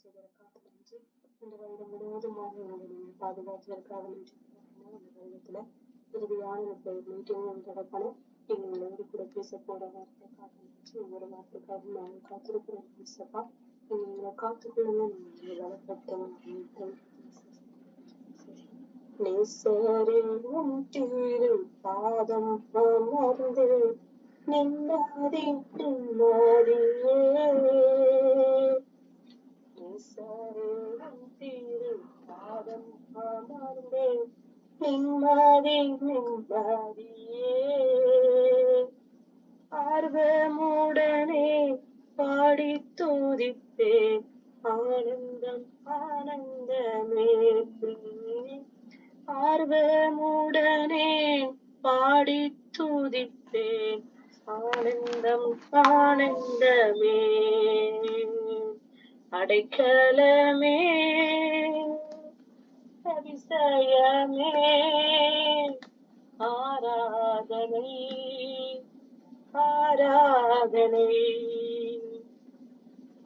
செய்வதற்காக நன்றி. இந்த வருடம் முழுவதுமாக உங்களுடைய பாதுகாத்ததற்காக நன்றி. இந்த வருடத்துல இறுதியான மீட்டிங் தகப்பன எங்களோடு கூட பேச போற வார்த்தைக்காக நன்றி. ஒவ்வொரு வார்த்தைக்காகவும் நாங்கள் காத்திருக்கிறோம். பேசப்பா எங்களை காத்துக்கொள்ளுங்க. நீங்கள் வளர்ப்பட்டவங்க நேசரின் திரு பாதம் அமர்ந்து நிம்மதி நிம்மதியே நேசரின் திரு பாதம் அமர்ந்து நிம்மதி நிம்மதியே ஆர்வமுடனே பாடி துதிப்பேன் ஆனந்தம் ஆனந்தமே ஆர்வமுடனே பாடி துதிப்பேன் ஆனந்தம் ஆனந்தமே அடைக்கலமே அதிசயமே ஆராதனை ஆராதனை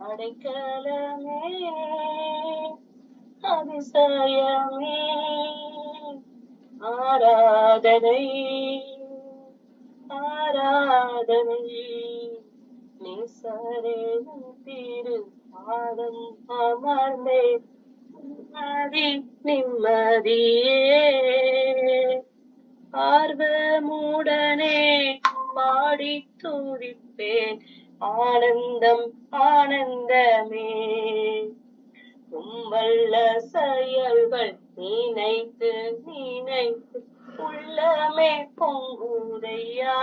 அடைக்கலமே அதிசயமே ஆராதனை ஆராதனை நேசரேனும் திரு பாதம் அமர்ந்தே நிம்மதி நிம்மதியே ஆர்வமுடனே பாடி துதிப்பேன் ஆனந்தம் ஆனந்தமே உம்மல்ல செயல்கள் நினைத்து நினைத்து உள்ளமே பொங்குதையா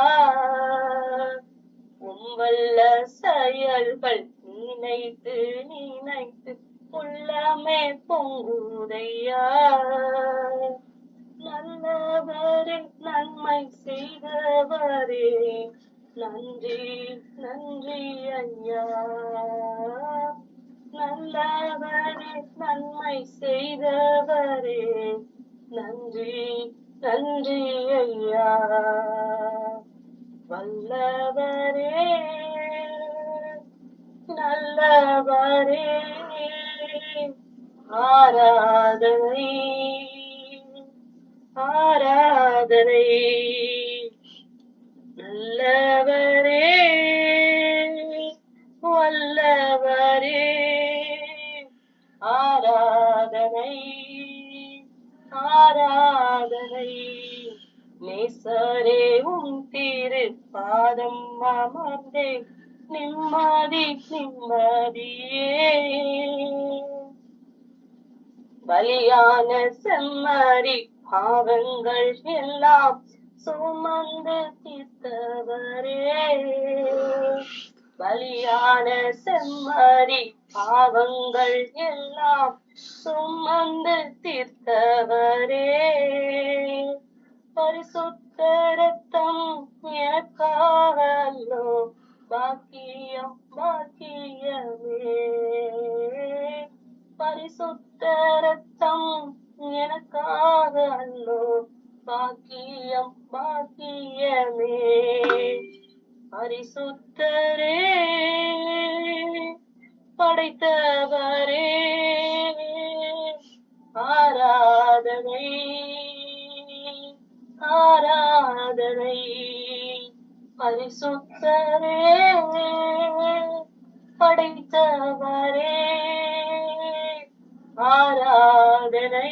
உம்மல்ல செயல்கள் நினைத்து நினைத்து உள்ளமே பொங்குதையா நல்லவரே நன்மை செய்தவரே நன்றி நன்றி ஐயா நல்லவரே நன்மை செய்தவரே நன்றி நன்றி ஐயா வல்லவரே நல்லவரே ஆராதனை ஆராதனை நல்லவரே வல்லவரே ஆராதனை ஆராதனை நேசரே திரு பாதம் அமர்ந்தே நிம்மதி நிம்மதியே பலியான செம்மறி பாவங்கள் எல்லாம் சுமந்து தீர்த்தவரே பலியான செம்மறி பாவங்கள் எல்லாம் சுமந்து தீர்த்தவரே பரிசுத்த ரத்தம் எனக்காகல்லோ பாக்கியம் பாக்கியமே பரிசுத்த ரத்தம் எனக்காக அல்லோ பாக்கியம் பாக்கியமே பரிசுத்தரே படைத்தவரே ஆராதனை ஆராதனை பரிசுத்தரே படைத்தவரே ஆராதனை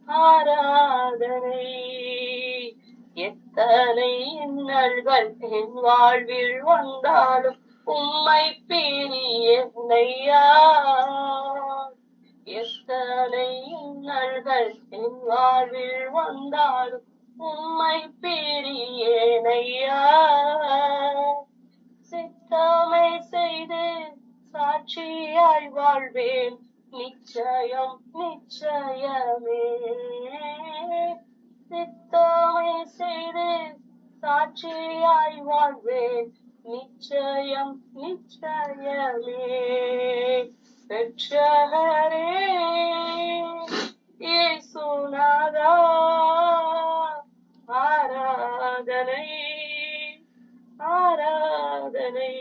ஆராதனை எத்தனை இன்னல்கள் என் வாழ்வில் வந்தாலும் உம்மை பிரியனையா எத்தனை இன்னல்கள் என் வாழ்வில் வந்தாலும் உம்மை பிரியனையா சித்தமை செய்து சாட்சியாய் வாழ்வேன் நிச்சயம் நிச்சயமே சித்தமை செய்து சாட்சியாய் வாழ்வேன் நிச்சயம் நிச்சயமே ரட்சகரே இயேசுநாதா ஆராதனை ஆராதனை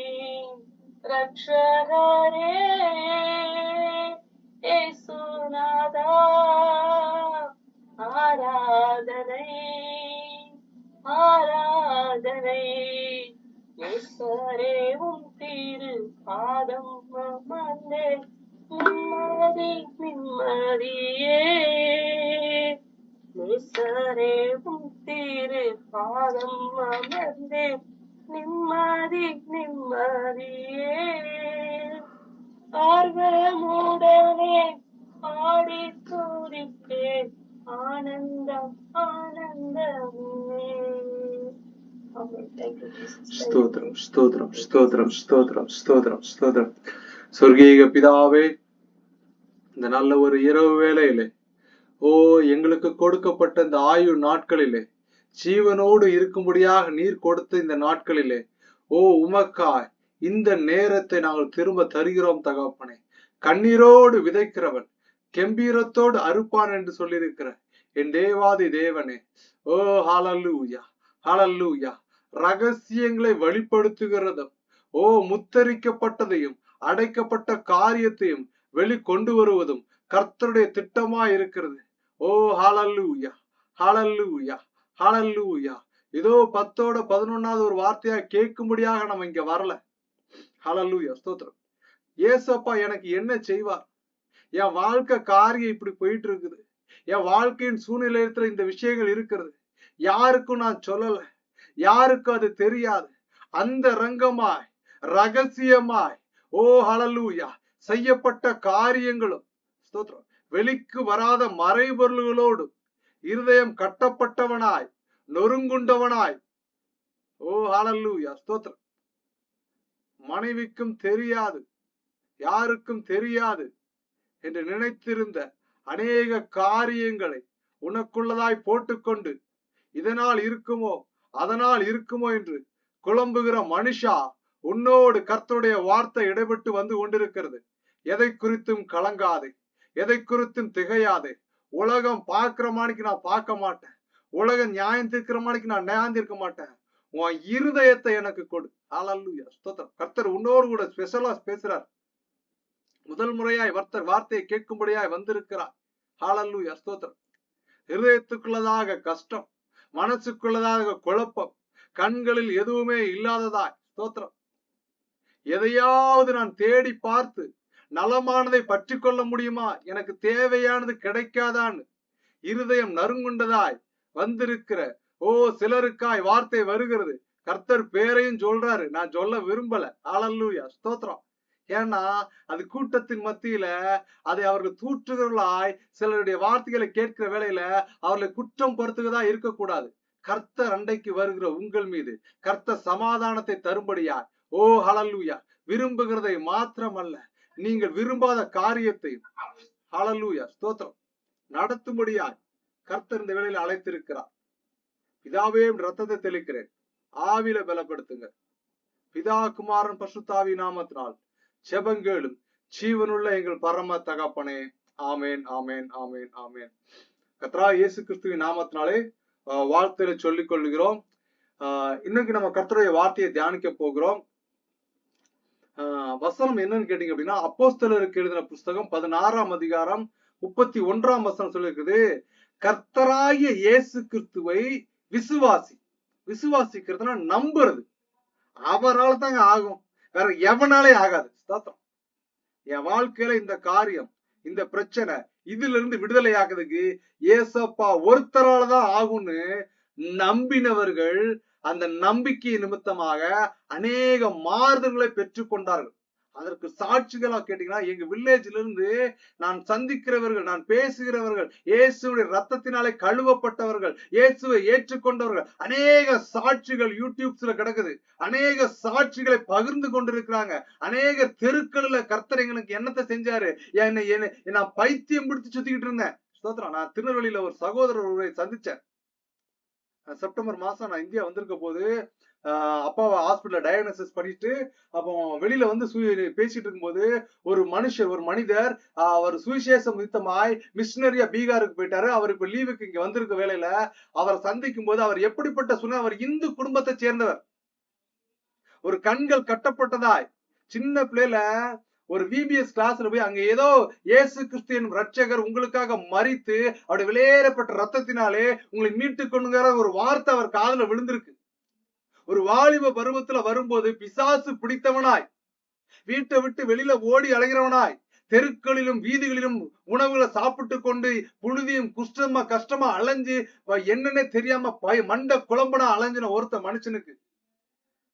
ரட்சகரே இயேசுநாதா, ஆராதனை ஆராதனை. நேசரே உம் திரு பாதம் அமர்ந்தே, நிம்மதி நிம்மதியே. நேசரே உம் திரு பாதம் அமர்ந்தே, நிம்மதி நிம்மதியே. ஆர்வமுடனே பாடி துதிப்பேன், ஆனந்தம் ஆனந்தமே. ஸ்தோத்திரம் ஸ்தோத்திரம் ஸ்தோத்திரம் ஸ்தோத்திரம் ஸ்தோத்திரம் ஸ்தோத்திரம். சொர்க்கீக பிதாவே, இந்த நல்ல ஒரு இரவு வேளையிலே எங்களுக்கு கொடுக்கப்பட்ட இந்த ஆயுள் நாட்களிலே ஜீவனோடு இருக்கும்படியாக நீர் கொடுத்த இந்த நாட்களிலே உமக்காய் இந்த நேரத்தை நாங்கள் திரும்ப தருகிறோம் தகப்பனே. கண்ணீரோடு விதைக்கிறவன் கெம்பீரத்தோடு அறுப்பான் என்று சொல்லியிருக்கிற என் தேவாதி தேவனே, ஹalleluya ஹalleluya. ரகசியங்களை வெளிப்படுத்துகிறதும் முத்தரிக்கப்பட்டதையும் அடைக்கப்பட்ட காரியத்தையும் வெளிக்கொண்டு வருவதும் கர்த்தருடைய திட்டமா இருக்கிறது. ஹalleluya ஹalleluya ஹalleluya. இதோ 10ஓட 11வது ஒரு வார்த்தையா கேட்கும்படியாக நம்ம இங்க வரல. ஹalleluya ஸ்தோத்திரம். ஏசப்பா எனக்கு என்ன செய்வார்? என் வாழ்க்கை காரியம் இப்படி போயிட்டு இருக்குது, என் வாழ்க்கையின் சூழ்நிலையத்துல இந்த விஷயங்கள் இருக்கிறது, யாருக்கும் நான் சொல்லல, யாருக்கும் அது தெரியாது. அந்த ரங்கமாய் ரகசியமாய் ஹalleluya செய்யப்பட்ட காரியங்களும் ஸ்தோத்திரம் வெளிக்கு வராத மறைபொருள்களோடு இருதயம் கட்டப்பட்டவனாய் நொறுங்குண்டவனாய் ஹalleluya ஸ்தோத்திரம். மனைவிக்கும் தெரியாது, யாருக்கும் தெரியாது என்று நினைத்திருந்த அநேக காரியங்களை உனக்குள்ளதாய் போட்டுக்கொண்டு இதனால் இருக்குமோ அதனால் இருக்குமோ என்று குழம்புகிற மனுஷா, உன்னோடு கர்த்தருடைய வார்த்தை இடைபெட்டு வந்து கொண்டிருக்கிறது. எதை குறித்தும் கலங்காதே, எதை குறித்தும் திகையாதே. உலகம் பார்க்கிற மாணிக்கு நான் பார்க்க மாட்டேன், உலகம் நியாயம் தீர்க்கிற மாணிக்கு நான் நியாயம் தீர்க்க மாட்டேன். உன் இருதயத்தை எனக்கு கொடு. ஹalleluya ஸ்தோத்திரம். கர்த்தர் உன்னோடு கூட ஸ்பெஷலா பேசுறார். முதல் முறையாய் வார்த்தையை கேட்கும்படியாய் வந்திருக்கிறார். ஹalleluya ஸ்தோத்திரம். இருதயத்துக்குள்ளதாக கஷ்டம், மனசுக்குள்ளதாக குழப்பம், கண்களில் எதுவுமே இல்லாததாய் ஸ்தோத்திரம். எதையாவது நான் தேடி பார்த்து நலமானதை பற்றி கொள்ள முடியுமா, எனக்கு தேவையானது கிடைக்காதான்னு இருதயம் நறுங்குண்டதாய் வந்திருக்கிற சிலருக்காய் வார்த்தை வருகிறது. கர்த்தர் பேரையும் சொல்றாரு, நான் சொல்ல விரும்பல. ஹalleluya ஸ்தோத்திரம். ஏன்னா அது கூட்டத்தின் மத்தியில அதை அவர்கள் தூற்றுகளாய் சிலருடைய வார்த்தைகளை கேட்கிற வேளையில அவர்களை குற்றம் படுத்துவதா இருக்கக்கூடாது. கர்த்தர் அண்டைக்கு வருகிற உங்கள் மீது கர்த்தர் சமாதானத்தை தரும்படியாய் ஹalleluya விரும்புகிறதை மாத்திரமல்ல, நீங்கள் விரும்பாத காரியத்தையும் ஹalleluya ஸ்தோத்திரம் நடத்தும்படியாய் கர்த்தர் இந்த வேளையில அழைத்திருக்கிறார். பிதாவே ரத்தத்தை தெளிக்கிறேன், ஆவில பலப்படுத்துங்க. பிதா குமாரன் பரிசுத்தாவி நாமத்தினால் செபங்களும் ஜீவனுள்ள எங்கள் பரம தகப்பனே. ஆமேன் ஆமேன் ஆமேன் ஆமேன். கர்த்தராகிய இயேசு கிறிஸ்துவின் நாமத்தினாலே வாழ்த்துக்களை சொல்லிக் கொள்கிறோம். இன்னைக்கு நம்ம கர்த்தருடைய வார்த்தையை தியானிக்க போகிறோம். வசனம் என்னன்னு கேட்டீங்க அப்படின்னா, அப்போஸ்தலருக்கு எழுதின புஸ்தகம் 16ஆம் அதிகாரம் 31ஆம் வசனம் சொல்லியிருக்குது. கர்த்தராகிய இயேசு கிறிஸ்துவை விசுவாசிக்கிறதுனா நம்புறது. அவரால் தாங்க ஆகும், வேற எவனாலே ஆகாது. என் வாழ்க்கையில இந்த காரியம், இந்த பிரச்சனை, இதுல இருந்து விடுதலை ஆகுறதுக்கு ஏசப்பா ஒருத்தரால தான் ஆகும்னு நம்பினவர்கள் அந்த நம்பிக்கை நிமித்தமாக அநேக மாறுதல்களை பெற்றுக்கொண்டார்கள். அதற்கு சாட்சிகளா கேட்டீங்கன்னா, எங்க வில்லேஜ்ல இருந்து நான் சந்திக்கிறவர்கள், நான் பேசுகிறவர்கள், இயேசுடைய ரத்தத்தினாலே கழுவப்பட்டவர்கள், இயேசுவை ஏற்றுக்கொண்டவர்கள், அநேக சாட்சிகள் யூடியூப்ஸ்ல கிடக்குது. அநேக சாட்சிகளை பகிர்ந்து கொண்டிருக்கிறாங்க. அநேக தெருக்கள்ல கர்த்தர் எங்களுக்கு என்னத்தை செஞ்சாரு, நான் பைத்தியம் பிடித்து சுத்திக்கிட்டு இருந்தேன். ஸ்தோத்திரம். நான் திருநெல்வேலியில ஒரு சகோதரரை சந்திச்சேன். செப்டம்பர் மாசம் நான் இந்தியா வந்திருக்க போது அப்பாவை ஹாஸ்பிட்டல்ல டயக்னோசிஸ் பண்ணிட்டு அப்போ வெளியில வந்து பேசிட்டு இருக்கும்போது ஒரு மனிதர் அவர் சுவிசேஷம் நிமித்தமாய் மிஷினரியா பீகாருக்கு போயிட்டாரு. அவர் இப்ப லீவுக்கு இங்க வந்திருக்க வேலையில அவரை சந்திக்கும் போது அவர் எப்படிப்பட்ட அவர் இந்து குடும்பத்தை சேர்ந்தவர். ஒரு கண்கள் கட்டப்பட்டதாய் சின்ன பிள்ளைல ஒரு விபிஎஸ் கிளாஸ்ல போய் அங்க ஏதோ இயேசு கிறிஸ்து எனும் ரட்சகர் உங்களுக்காக மரித்து அவருடைய வெளியேறப்பட்ட ரத்தத்தினாலே உங்களை மீட்டு கொண்டுங்கிற ஒரு வார்த்தை அவர் காதுல விழுந்திருக்கு. ஒரு வாலிப பருவத்துல வரும்போது பிசாசு பிடித்தவனாய் வீட்டை விட்டு வெளியில ஓடி அலைகிறவனாய் தெருக்களிலும் வீதிகளிலும் உணவுகளை சாப்பிட்டு கொண்டு புழுதியும் கஷ்டமா அலைஞ்சு என்னன்னே தெரியாம மண்ட குழம்பனா அலைஞ்சின ஒருத்த மனுஷனுக்கு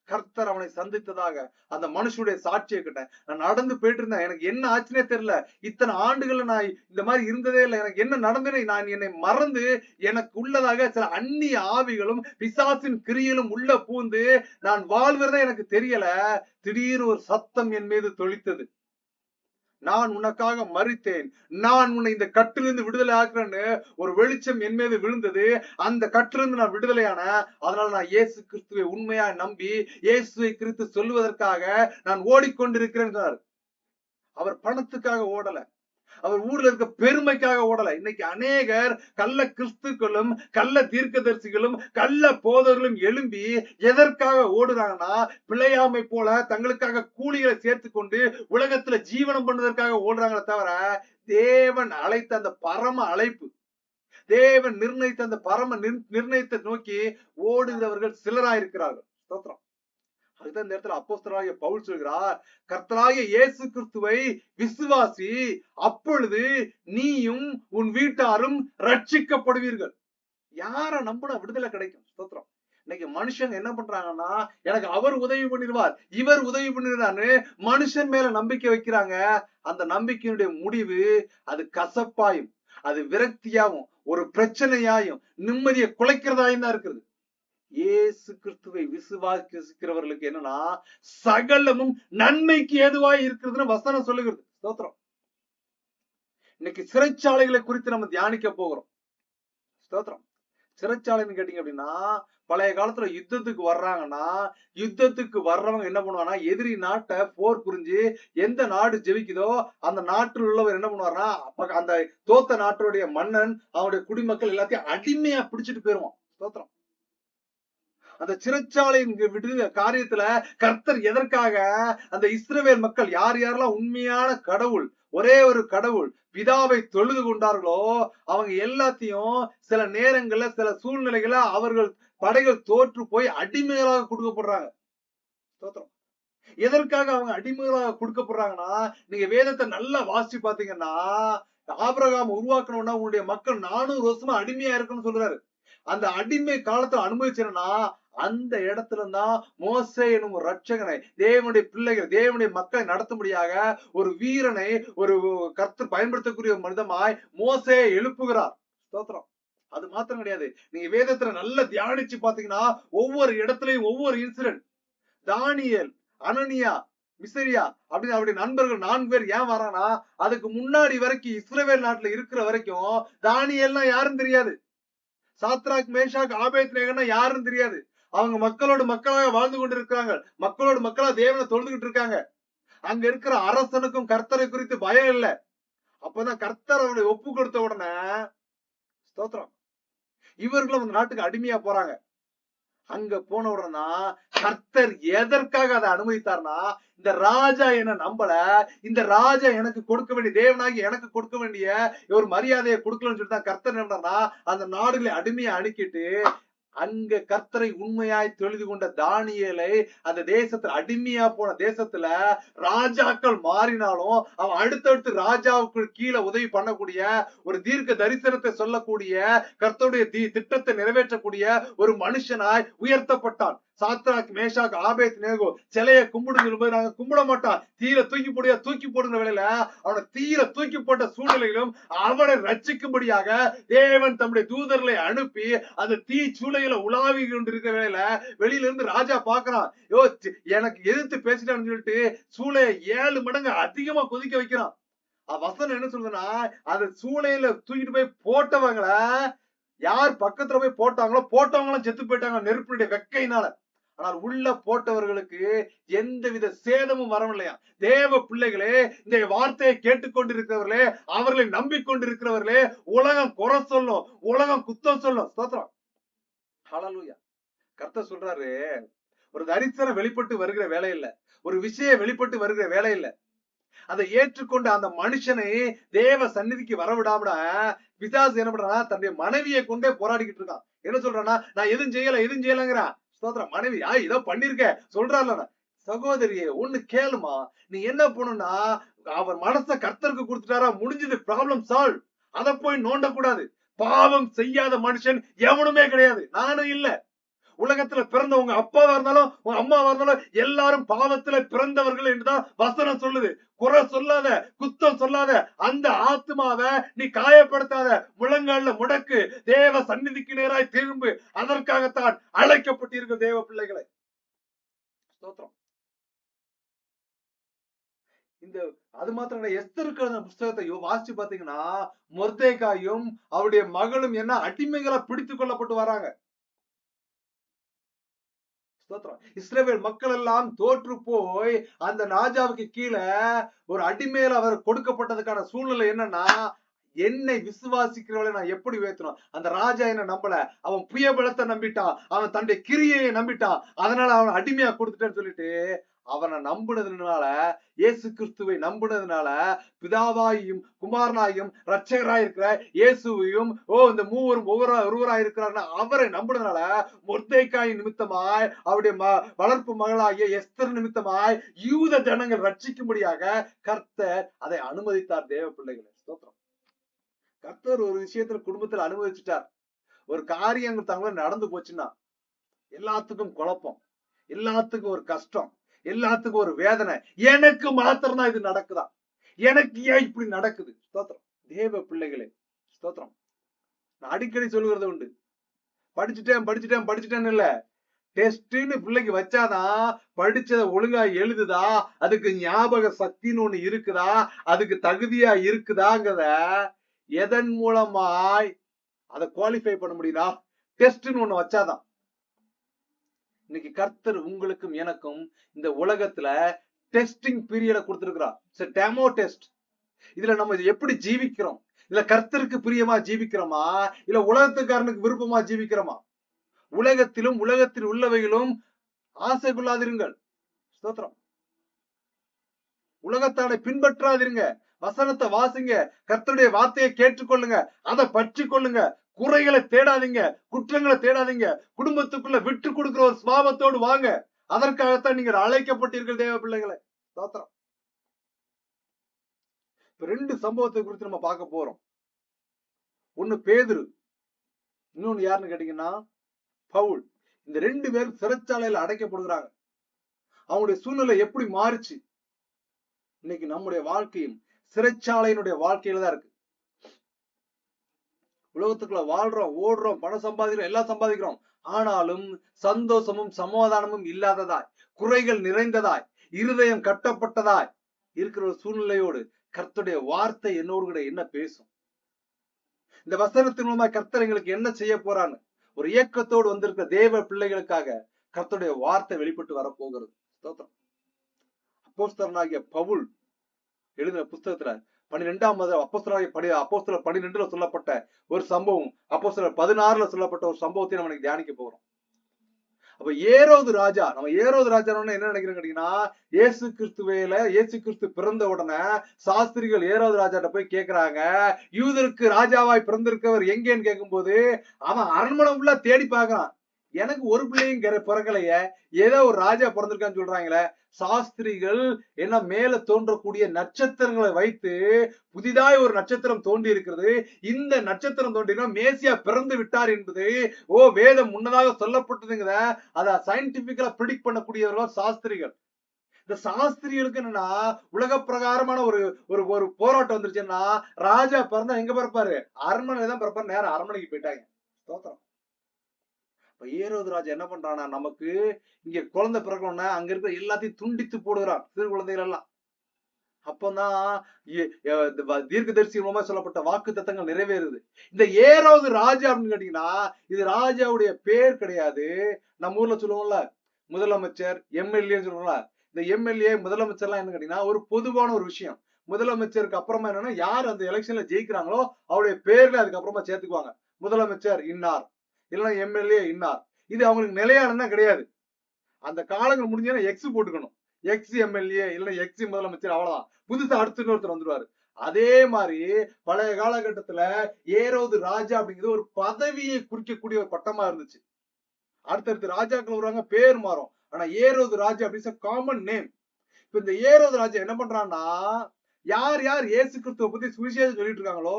கர்த்தர் அவனை சந்தித்ததாக அந்த மனுஷனுடைய சாட்சியை கிட்டேன். நான் நடந்து போயிட்டு இருந்தேன், எனக்கு என்ன ஆச்சுன்னே தெரியல. இத்தனை ஆண்டுகள் நான் இந்த மாதிரி இருந்ததே இல்லை. எனக்கு என்ன நடந்தது, நான் என்னை மறந்து எனக்கு உள்ளதாக சில அந்நிய ஆவிகளும் பிசாசின் கிரியலும் உள்ள பூந்து நான் வாழ்வதே எனக்கு தெரியல. திடீர்னு ஒரு சத்தம் என் மீது தொளித்தது. நான் உனக்காக மரித்தேன், நான் உன்னை இந்த கட்டிலிருந்து விடுதலை ஆக்குறேன்னு ஒரு வெளிச்சம் என் மீது விழுந்தது. அந்த கட்டிலிருந்து நான் விடுதலையான, அதனால நான் இயேசு கிறிஸ்துவை உண்மையா நம்பி இயேசுவை குறித்து சொல்லுவதற்காக நான் ஓடிக்கொண்டிருக்கிறேன். அவர் பணத்துக்காக ஓடல, அவர் ஊர்ல இருக்க பெருமைக்காக ஓடல. இன்னைக்கு அநேகர் கள்ள கிறிஸ்துக்களும் கள்ள தீர்க்கதரிசிகளும் கள்ள போதர்களும் எழும்பி எதற்காக ஓடுறாங்கன்னா, பிழையாமை போல தங்களுக்காக கூலிகளை சேர்த்து கொண்டு உலகத்துல ஜீவனம் பண்ணுவதற்காக ஓடுறாங்களே தவிர தேவன் அழைத்த அந்த பரம அழைப்பு, தேவன் நிர்ணயித்த அந்த பரம நிர்ணயத்தை நோக்கி ஓடுகிறவர்கள் சிலராயிருக்கிறார்கள். ஸ்தோத்திரம். அதுதான் இந்த இடத்துல அப்போஸ்தலனாகிய பவுல் சொல்கிறார், கர்த்தராகிய இயேசு கிறிஸ்துவை விசுவாசி, அப்பொழுது நீயும் உன் வீட்டாரும் ரட்சிக்கப்படுவீர்கள். யார நம்பினா விடுதலை கிடைக்கும். ஸ்தோத்திரம். இன்னைக்கு மனுஷங்க என்ன பண்றாங்கன்னா, எனக்கு அவர் உதவி பண்ணிடுவார், இவர் உதவி பண்ணிடுறாரு, மனுஷன் மேல நம்பிக்கை வைக்கிறாங்க. அந்த நம்பிக்கையினுடைய முடிவு அது கசப்பாயும், அது விரக்தியாவும், ஒரு பிரச்சனையாயும், நிம்மதியை குலைக்கிறதாயும் தான் இருக்குது. இயேசு கிறிஸ்துவை விசுவாசிக்கிறவர்களுக்கு என்னன்னா, சகலமும் நன்மைக்கு ஏதுவாய் இருக்கிறதுன்னு வசனம் சொல்லுகிறது. ஸ்தோத்திரம். இன்னைக்கு சிறைச்சாலைகளை குறித்து நம்ம தியானிக்க போகிறோம். ஸ்தோத்திரம். சிறைச்சாலைன்னு கேட்டீங்க அப்படின்னா, பழைய காலத்துல யுத்தத்துக்கு வர்றாங்கன்னா, யுத்தத்துக்கு வர்றவங்க என்ன பண்ணுவாங்கன்னா, எதிரி நாட்டை போர் புரிஞ்சு எந்த நாடு ஜெயிக்குதோ அந்த நாட்டில் உள்ளவர் என்ன பண்ணுவார்னா, அந்த தோத்த நாட்டுடைய மன்னன் அவனுடைய குடிமக்கள் எல்லாத்தையும் அடிமையா பிடிச்சிட்டு போயிருவான். ஸ்தோத்திரம். அந்த சிறைச்சாலையின் காரியத்துல கர்த்தர் எதற்காக அந்த இஸ்ரவேல் மக்கள் யாரெல்லாம் உண்மையான கடவுள், ஒரே ஒரு கடவுள் பிதாவை தொழுது கொண்டார்களோ அவங்க எல்லாத்தையும் சில நேரங்கள்ல சில சூழ்நிலைகளை அவர்கள் படைகள் தோற்று போய் அடிமைகளாக கொடுக்கப்படுறாங்க. எதற்காக அவங்க அடிமைகளாக கொடுக்கப்படுறாங்கன்னா, நீங்க வேதத்தை நல்லா வாசிச்சு பாத்தீங்கன்னா, ஆபிரகாம் உருவாக்கணும்னா உன்னுடைய மக்கள் 400 வருஷமா அடிமையா இருக்குன்னு சொல்றாரு. அந்த அடிமை காலத்துல அனுபவிச்சேன்னா அந்த இடத்துல தான் மோசே எனும் ஒரு ரட்சகனை, தேவனுடைய பிள்ளைகள், தேவனுடைய மக்களை நடத்தும்படியாக ஒரு வீரனை, ஒரு கர்த்தர் பயன்படுத்தக்கூடிய மனிதமாய் மோசே எழுப்புகிறார். ஸ்தோத்திரம். அது மாத்திரம் கிடையாது, நீங்க வேதத்துல நல்லா தியானிச்சு பாத்தீங்கன்னா ஒவ்வொரு இடத்துலயும் ஒவ்வொரு இன்சிடென்ட். தானியேல், அனனியா, மிசரியா அப்படின்னு அவருடைய நண்பர்கள் 4 பேர் ஏன் வரானா, அதுக்கு முன்னாடி வரைக்கும் இஸ்ரவேல் நாட்டுல இருக்கிற வரைக்கும் தானியேல்னா யாருன்னு தெரியாது, சாத்ராக் மேஷாக் ஆபேத்நேகோன்னா யாருன்னு தெரியாது. அவங்க மக்களோடு மக்களாக வாழ்ந்து கொண்டு இருக்கிறாங்க, மக்களோடு மக்களா தேவனை தொழுதுகிட்டு இருக்காங்க. அங்க இருக்கிற அரசனுக்கும் கர்த்தரை குறித்து பயம் இல்லை. அப்பதான் கர்த்தர் அவனை ஒப்பு கொடுத்த உடனே ஸ்தோத்திரம் இவர்களும் அந்த நாட்டுக்கு அடிமையா போறாங்க. அங்க போன உடனே கர்த்தர் எதற்காக அதை அனுமதித்தார்னா, இந்த ராஜா என்ன நம்பல, இந்த ராஜா எனக்கு கொடுக்க வேண்டிய, தேவனாகி எனக்கு கொடுக்க வேண்டிய ஒரு மரியாதையை கொடுக்கலன்னு சொல்லிட்டு கர்த்தர் என்ன அந்த நாடுகளை அடிமையை அணுக்கிட்டு அங்க கர்த்தரை உண்மையாய் தொழுது கொண்ட தானியேலை அந்த தேசத்துல அடிமையா போன தேசத்துல ராஜாக்கள் மாறினாலும் அவன் அடுத்தடுத்து ராஜாவுக்கு கீழே உதவி பண்ணக்கூடிய ஒரு தீர்க்க தரிசனத்தை சொல்லக்கூடிய கர்த்தருடைய திட்டத்தை நிறைவேற்றக்கூடிய ஒரு மனுஷனாய் உயர்த்தப்பட்டான். சாத்ராக் மேஷாக் ஆபேத்நேகோ சிலையை கும்பிடுங்க, நாங்க கும்பிட மாட்டான், தீர தூக்கி போடுயா, தூக்கி போடுற வேலையில அவனை தீர தூக்கி போட்ட சூழ்நிலையிலும் அவனை ரட்சிக்கும்படியாக தேவன் தம்முடைய தூதர்களை அனுப்பி அந்த தீ சூளையில உலாவி கொண்டிருக்கிற வேலையில வெளியில இருந்து ராஜா பாக்குறான், யோ எனக்கு எதிர்த்து பேசிட்டான்னு சொல்லிட்டு சூளையை 7 மடங்கு அதிகமா கொதிக்க வைக்கிறான். வசனம் என்ன சொல்றதுன்னா, அந்த சூளையில தூக்கிட்டு போய் போட்டவங்கள யார் பக்கத்துல போய் போட்டாங்களோ போட்டவங்களும் செத்து போயிட்டாங்க நெருப்பினுடைய வெக்கையினால. ஆனால் உள்ள போட்டவர்களுக்கு எந்தவித சேதமும் வரவில்லையா. தேவ பிள்ளைகளே, இந்த வார்த்தையை கேட்டுக்கொண்டிருக்கிறவர்களே, அவர்களை நம்பிக்கொண்டிருக்கிறவர்களே, உலகம் குறை சொல்லும், உலகம் குத்தம் சொல்லும். ஸ்தோத்திரம். ஹல்லேலூயா. கர்த்தர் சொல்றாரு, ஒரு தரிசனம் வெளிப்பட்டு வருகிற வேலை இல்ல, ஒரு விஷயம் வெளிப்பட்டு வருகிற வேலை இல்ல. அதை ஏற்றுக்கொண்ட அந்த மனுஷனை தேவ சந்நிதிக்கு வரவிடாம பிசாசு என்ன பண்றானா, தன்னுடைய மனைவியை கொண்டே போராடிக்கிட்டு இருக்கான். என்ன சொல்றானா, நான் எதுவும் செய்யலங்கிறான். ஸ்தோத்திரம். மனைவி ஏதோ பண்ணிருக்க சொல்றான்ல. சகோதரியே ஒண்ணு கேளுமா, நீ என்ன பண்ணுனா, அவர் மனச கர்த்தருக்கு கொடுத்துட்டாரா, முடிஞ்சது, ப்ராப்ளம் சால்வ். அதை போய் நோண்ட கூடாது. பாவம் செய்யாத மனுஷன் எவனுமே கிடையாது, நானும் இல்ல. உலகத்துல பிறந்த உங்க அப்பாவா இருந்தாலும் உங்க அம்மாவா இருந்தாலும் எல்லாரும் பாவத்துல பிறந்தவர்கள் என்றுதான் வசனம் சொல்லுது. குறை சொல்லாத, குத்தம் சொல்லாத, அந்த ஆத்மாவை நீ காயப்படுத்தாத, முழங்கால முடக்கு, தேவ சந்நிதிக்கு நேராய் திரும்பு. அதற்காகத்தான் அழைக்கப்பட்டிருக்க தேவ பிள்ளைகளை. ஸ்தோத்திரம். இந்த அது மாத்திரம் எஸ்தருக்கு எழுதின புஸ்தகத்தை வாசிச்சு பாத்தீங்கன்னா, மொர்தெகாயும் அவருடைய மகளும் என்ன அடிமைகளை பிடித்துக் கொள்ளப்பட்டு வராங்க. இஸ்ரவேல் மக்கள் எல்லாம் தோற்று போய் அந்த ராஜாவுக்கு கீழே ஒரு அடிமையில அவர் கொடுக்கப்பட்டதுக்கான சூழ்நிலை என்னன்னா, என்னை விசுவாசிக்கிறவளை நான் எப்படி உயர்த்தணும். அந்த ராஜா என்ன நம்பல, அவன் புயபலத்தை நம்பிட்டான், அவன் தன்னுடைய கிரியையை நம்பிட்டான், அதனால அவன் அடிமையா கொடுத்துட்டேன்னு சொல்லிட்டு அவனை நம்புனதுனால, இயேசு கிறிஸ்துவை நம்புனதுனால, பிதாவாயும் குமாரனாயும் ரட்சகராய் இருக்கிற இயேசுவையும் இந்த மூவரும் ஒருவராய் இருக்கிறார்னா அவரை நம்புனதுனால, மொர்தெகாயின் நிமித்தமாய் அவருடைய வளர்ப்பு மகளாகிய எஸ்தர் நிமித்தமாய் யூத ஜனங்கள் ரட்சிக்கும்படியாக கர்த்தர் அதை அனுமதித்தார். தேவ பிள்ளைகளை ஸ்தோத்திரம். கர்த்தர் ஒரு விஷயத்துல குடும்பத்துல அனுமதிச்சுட்டார். ஒரு காரியம் தங்களை நடந்து போச்சுன்னா எல்லாத்துக்கும் குழப்பம், எல்லாத்துக்கும் ஒரு கஷ்டம், எல்லாத்துக்கும் ஒரு வேதனை. எனக்கு மாத்திரம் தான் இது நடக்குதா, எனக்கு ஏன் இப்படி நடக்குது? ஸ்தோத்திரம். தேவ பிள்ளைகளே ஸ்தோத்திரம். நான் அடிக்கடி சொல்லுகிறது உண்டு, படிச்சுட்டேன் இல்ல, டெஸ்ட்னு பிள்ளைக்கு வச்சாதான் படிச்சத ஒழுங்கா எழுதுதா, அதுக்கு ஞாபக சக்தின்னு ஒண்ணு இருக்குதா, அதுக்கு தகுதியா இருக்குதாங்கிறத எதன் மூலமாய் அதை குவாலிஃபை பண்ண முடியுதா? டெஸ்ட்னு ஒண்ணு வச்சாதான். இன்னைக்கு கர்த்தர் உங்களுக்கும் எனக்கும் இந்த உலகத்துல டெஸ்டிங் பீரியட கொடுத்திருக்கிறார். Demo test. இதுல நம்ம எப்படி ஜீவிக்கிறோம், இல்ல கர்த்தருக்கு பிரியமா ஜீவிக்கிறோமா, இல்ல உலகத்துக்காரனுக்கு விருப்பமா ஜீவிக்கிறோமா? உலகத்திலும் உலகத்தில் உள்ளவைகளும் ஆசை கொள்ளாதிருங்கள். ஸ்தோத்திரம். உலகத்தானை பின்பற்றாதிருங்க, வசனத்தை வாசிங்க, கர்த்தருடைய வார்த்தையை கேட்டுக்கொள்ளுங்க, அதை பற்றி கொள்ளுங்க, குறைகளை தேடாதீங்க, குற்றங்களை தேடாதீங்க, குடும்பத்துக்குள்ள விட்டு கொடுக்கிற ஒரு சுபாவத்தோடு வாங்க. அதற்காகத்தான் நீங்கள் அழைக்கப்பட்டீர்கள் தேவ பிள்ளைகளை. ஸ்தோத்திரம். இப்ப 2 சம்பவத்தை குறித்து நம்ம பார்க்க போறோம். ஒண்ணு பேதுரு, இன்னொன்னு யாருன்னு கேட்டீங்கன்னா பவுல். இந்த 2 பேரும் சிறைச்சாலையில அடைக்கப்படுகிறாங்க. அவங்களுடைய சூழ்நிலை எப்படி மாறுச்சு? இன்னைக்கு நம்முடைய வாழ்க்கையும் சிறைச்சாலையினுடைய வாழ்க்கையில தான் இருக்கு. உலகத்துக்குள்ள வாழ்றோம், ஓடுறோம், பணம் சம்பாதிக்கிறோம், எல்லாம் சம்பாதிக்கிறோம். ஆனாலும் சந்தோஷமும் சமாதானமும் இல்லாததாய், குறைகள் நிறைந்ததாய், இருதயம் கட்டப்பட்டதாய் இருக்கிற ஒரு சூழ்நிலையோடு கர்த்தருடைய வார்த்தை என்னோடு கூட என்ன பேசும்? இந்த வசனத்தின் மூலமா கர்த்தர் எங்களுக்கு என்ன செய்ய போறான்னு ஒரு இயக்கத்தோடு வந்திருக்கிற தேவ பிள்ளைகளுக்காக கர்த்தருடைய வார்த்தை வெளிப்பட்டு வரப்போகிறது. ஸ்தோத்திரம். அப்போஸ்தலனாகிய பவுல் எழுதின புஸ்தகத்துல 12ஆம் அப்போஸ்தலர் 12ல சொல்லப்பட்ட ஒரு சம்பவம், அப்போஸ்தலர் 16ல சொல்லப்பட்ட ஒரு சம்பவத்தை நம்ம தியானிக்க போறோம். அப்ப ஏரோது ராஜா, நம்ம ஏரோது ராஜா என்ன நினைக்கிறோம் கேட்டீங்கன்னா, இயேசு கிறிஸ்து பிறந்த உடனே சாஸ்திரிகள் ஏரோது ராஜாட்ட போய் கேட்கிறாங்க, யூதருக்கு ராஜாவாய் பிறந்திருக்கவர் எங்கேன்னு கேட்கும் போது அவன் அரண்மனை உள்ள தேடி பார்க்கறான். எனக்கு ஒரு பிள்ளையும் பிறக்கலையே, ஏதோ ஒரு ராஜா பிறந்திருக்கான்னு சொல்றாங்களே. சாஸ்திரிகள் என்ன மேல தோன்றக்கூடிய நட்சத்திரங்களை வைத்து புதிதாய் ஒரு நட்சத்திரம் தோன்றி இருக்கிறது, இந்த நட்சத்திரம் தோன்றினா மேசியா பிறந்து விட்டார் என்பது வேதம் முன்னதாக சொல்லப்பட்டதுங்கிற அத சயின்டிபிக்கலா பிரிடிக்ட் பண்ணக்கூடியவர்கள் சாஸ்திரிகள். இந்த சாஸ்திரிகளுக்கு என்னன்னா உலக பிரகாரமான ஒரு போராட்டம் வந்துருச்சுன்னா, ராஜா பிறந்தா எங்க பிறப்பாரு? அரண்மனையில தான் பிறப்பாரு. நேரம் அரண்மனைக்கு போயிட்டாங்க. ஸ்தோத்திரம். ஏரோது ராஜா என்ன பண்றானா, நமக்கு இங்க குழந்தை பிறக்கணும்னா அங்க இருக்கிற எல்லாத்தையும் துண்டித்து போடுகிறான், சிறு குழந்தைகள் எல்லாம். அப்பதான் தீர்க்கதரிசி மூலமா சொல்லப்பட்ட வாக்கு தத்தங்கள் நிறைவேறுது. இந்த ஏரோது ராஜா அப்படின்னு கேட்டீங்கன்னா, இது ராஜாவுடைய பேர் கிடையாது. நம்ம ஊர்ல சொல்லுவோம்ல முதலமைச்சர், எம்எல்ஏ சொல்லுவோம்ல. இந்த எம்எல்ஏ முதலமைச்சர் எல்லாம் என்ன கேட்டீங்கன்னா ஒரு பொதுவான ஒரு விஷயம். முதலமைச்சருக்கு அப்புறமா என்னன்னா, யார் அந்த எலெக்ஷன்ல ஜெயிக்கிறாங்களோ அவருடைய பேர்ல அதுக்கப்புறமா சேர்த்துக்குவாங்க. முதலமைச்சர் இன்னார், இல்லைன்னா எம்எல்ஏ இன்னார். இது அவங்களுக்கு நிலையானதா கிடையாது. அந்த காலங்கள் முடிஞ்சா எக்ஸ் போட்டுக்கணும். எக்ஸ் எம்எல்ஏ இல்ல எக்ஸ் முதலமைச்சர், அவ்வளவுதான். புதுசா அடுத்து இன்னொருத்தர் வந்துருவாரு. அதே மாதிரி பழைய காலகட்டத்துல ஏரோது ராஜா அப்படிங்கிறது ஒரு பதவியை குறிக்கக்கூடிய ஒரு பட்டமா இருந்துச்சு. அடுத்தடுத்து ராஜாக்கள் வருவாங்க, பேர் மாறும். ஆனா ஏரோது ராஜா அப்படின்னு காமன் நேம். இப்ப இந்த ஏரோது ராஜா என்ன பண்றான்னா, யார் யார் இயேசு கிறிஸ்துவ பத்தி சுவிசேஷம் சொல்லிட்டு இருக்காங்களோ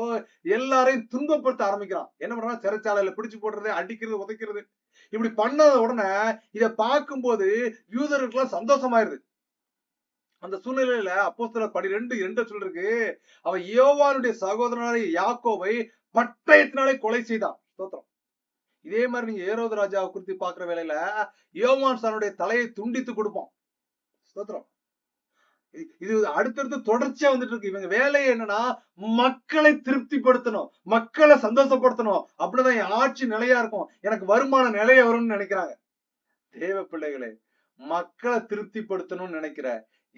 எல்லாரையும் துன்பப்படுத்த ஆரம்பிக்கிறான். என்ன பண்றான்? சிறைச்சாலையில பிடிச்சு போடுறது, அடிக்கிறது, உதைக்கிறது. இப்படி பண்ணத உடனே இத பார்க்கும்போது யூதர்களுக்கு சந்தோஷமாயிருது. அந்த சூழ்நிலையில அப்போஸ்தலர் 12:2 சொல்லிருக்கு, அவன் யோவானுடைய சகோதரனான யாக்கோவை பட்டயத்தினாலே கொலை செய்தான். ஸ்தோத்திரம். இதே மாதிரி நீங்க ஏரோது ராஜாவை குறித்து பாக்குற வேளையில யோவான் தன்னுடைய தலையை துண்டித்து கொடுப்பான். ஸ்தோத்திரம். இது அடுத்தடுத்து தொடர்ச்சியா வந்துட்டு இருக்கு. இவங்க வேலை என்னன்னா, மக்களை திருப்திப்படுத்தணும், மக்களை சந்தோஷப்படுத்தணும். அப்படிதான் என் ஆட்சி நிலையா இருக்கும், எனக்கு வருமானம் நிலைய வரும்னு நினைக்கிறாங்க. தேவ பிள்ளைகளே, மக்களை திருப்திப்படுத்தணும்னு நினைக்கிற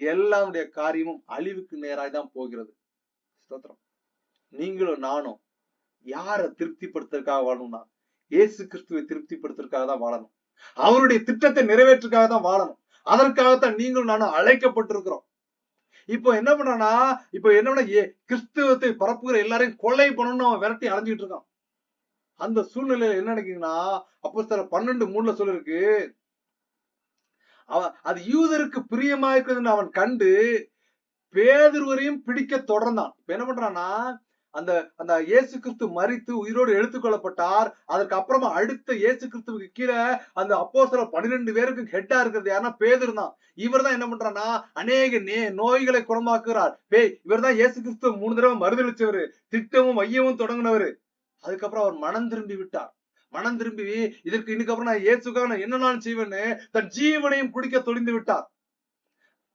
எல்லாருடைய காரியமும் அழிவுக்கு நேராய் தான் போகிறது. ஸ்தோத்திரம். நீங்களும் நானும் யாரை திருப்திப்படுத்துறதுக்காக வாழணும்னா, இயேசு கிறிஸ்துவை திருப்திப்படுத்துறதுக்காக தான் வாழணும். அவருடைய திட்டத்தை நிறைவேற்றுக்காக தான் வாழணும். அதற்காகத்தான் நீங்களும் நானும் அழைக்கப்பட்டிருக்கிறோம். இப்போ என்ன பண்றானா, இப்போ என்ன கிறிஸ்துவத்தை பரப்புகிற எல்லாரையும் கொலை பண்ணணும்னு அவன் விரட்டி அலைஞ்சிட்டு இருக்கான். அந்த சூழ்நிலையில என்ன நினைக்கிறீங்கன்னா, அப்போஸ்தலர் 12:3 சொல்லிருக்கு, அது யூதருக்கு பிரியமா இருக்குதுன்னு அவன் கண்டு பேதுருவரையும் பிடிக்க தொடர்ந்தான். இப்ப என்ன பண்றான்னா, அந்த இயேசு கிறிஸ்து மரித்து உயிரோடு எடுத்துக்கொள்ளப்பட்டார். அதற்கு அப்புறமா அடுத்த இயேசு கிறிஸ்துவுக்கு கீழே அந்த அப்போஸ்தலர் 12 பேருக்கு ஹெட்டா இருக்கிறது யாருன்னா பேதுரு தான். இவர் தான் என்ன பண்றான்னா, அநேக நோய்களை குணமாக்குறார். இவர் தான் இயேசு கிறிஸ்து 3 தடவை மறுதளிச்சவரு, திட்டமும் மையமும் தொடங்கினவரு. அதுக்கப்புறம் அவர் மனம் திரும்பி விட்டார். மனம் திரும்பி இதற்கு இன்னைக்கு நான் இயேசுக்காக நான் என்னன்னாலும் செய்வேன்னு தன் ஜீவனையும் குடிக்க துணிந்து விட்டார்.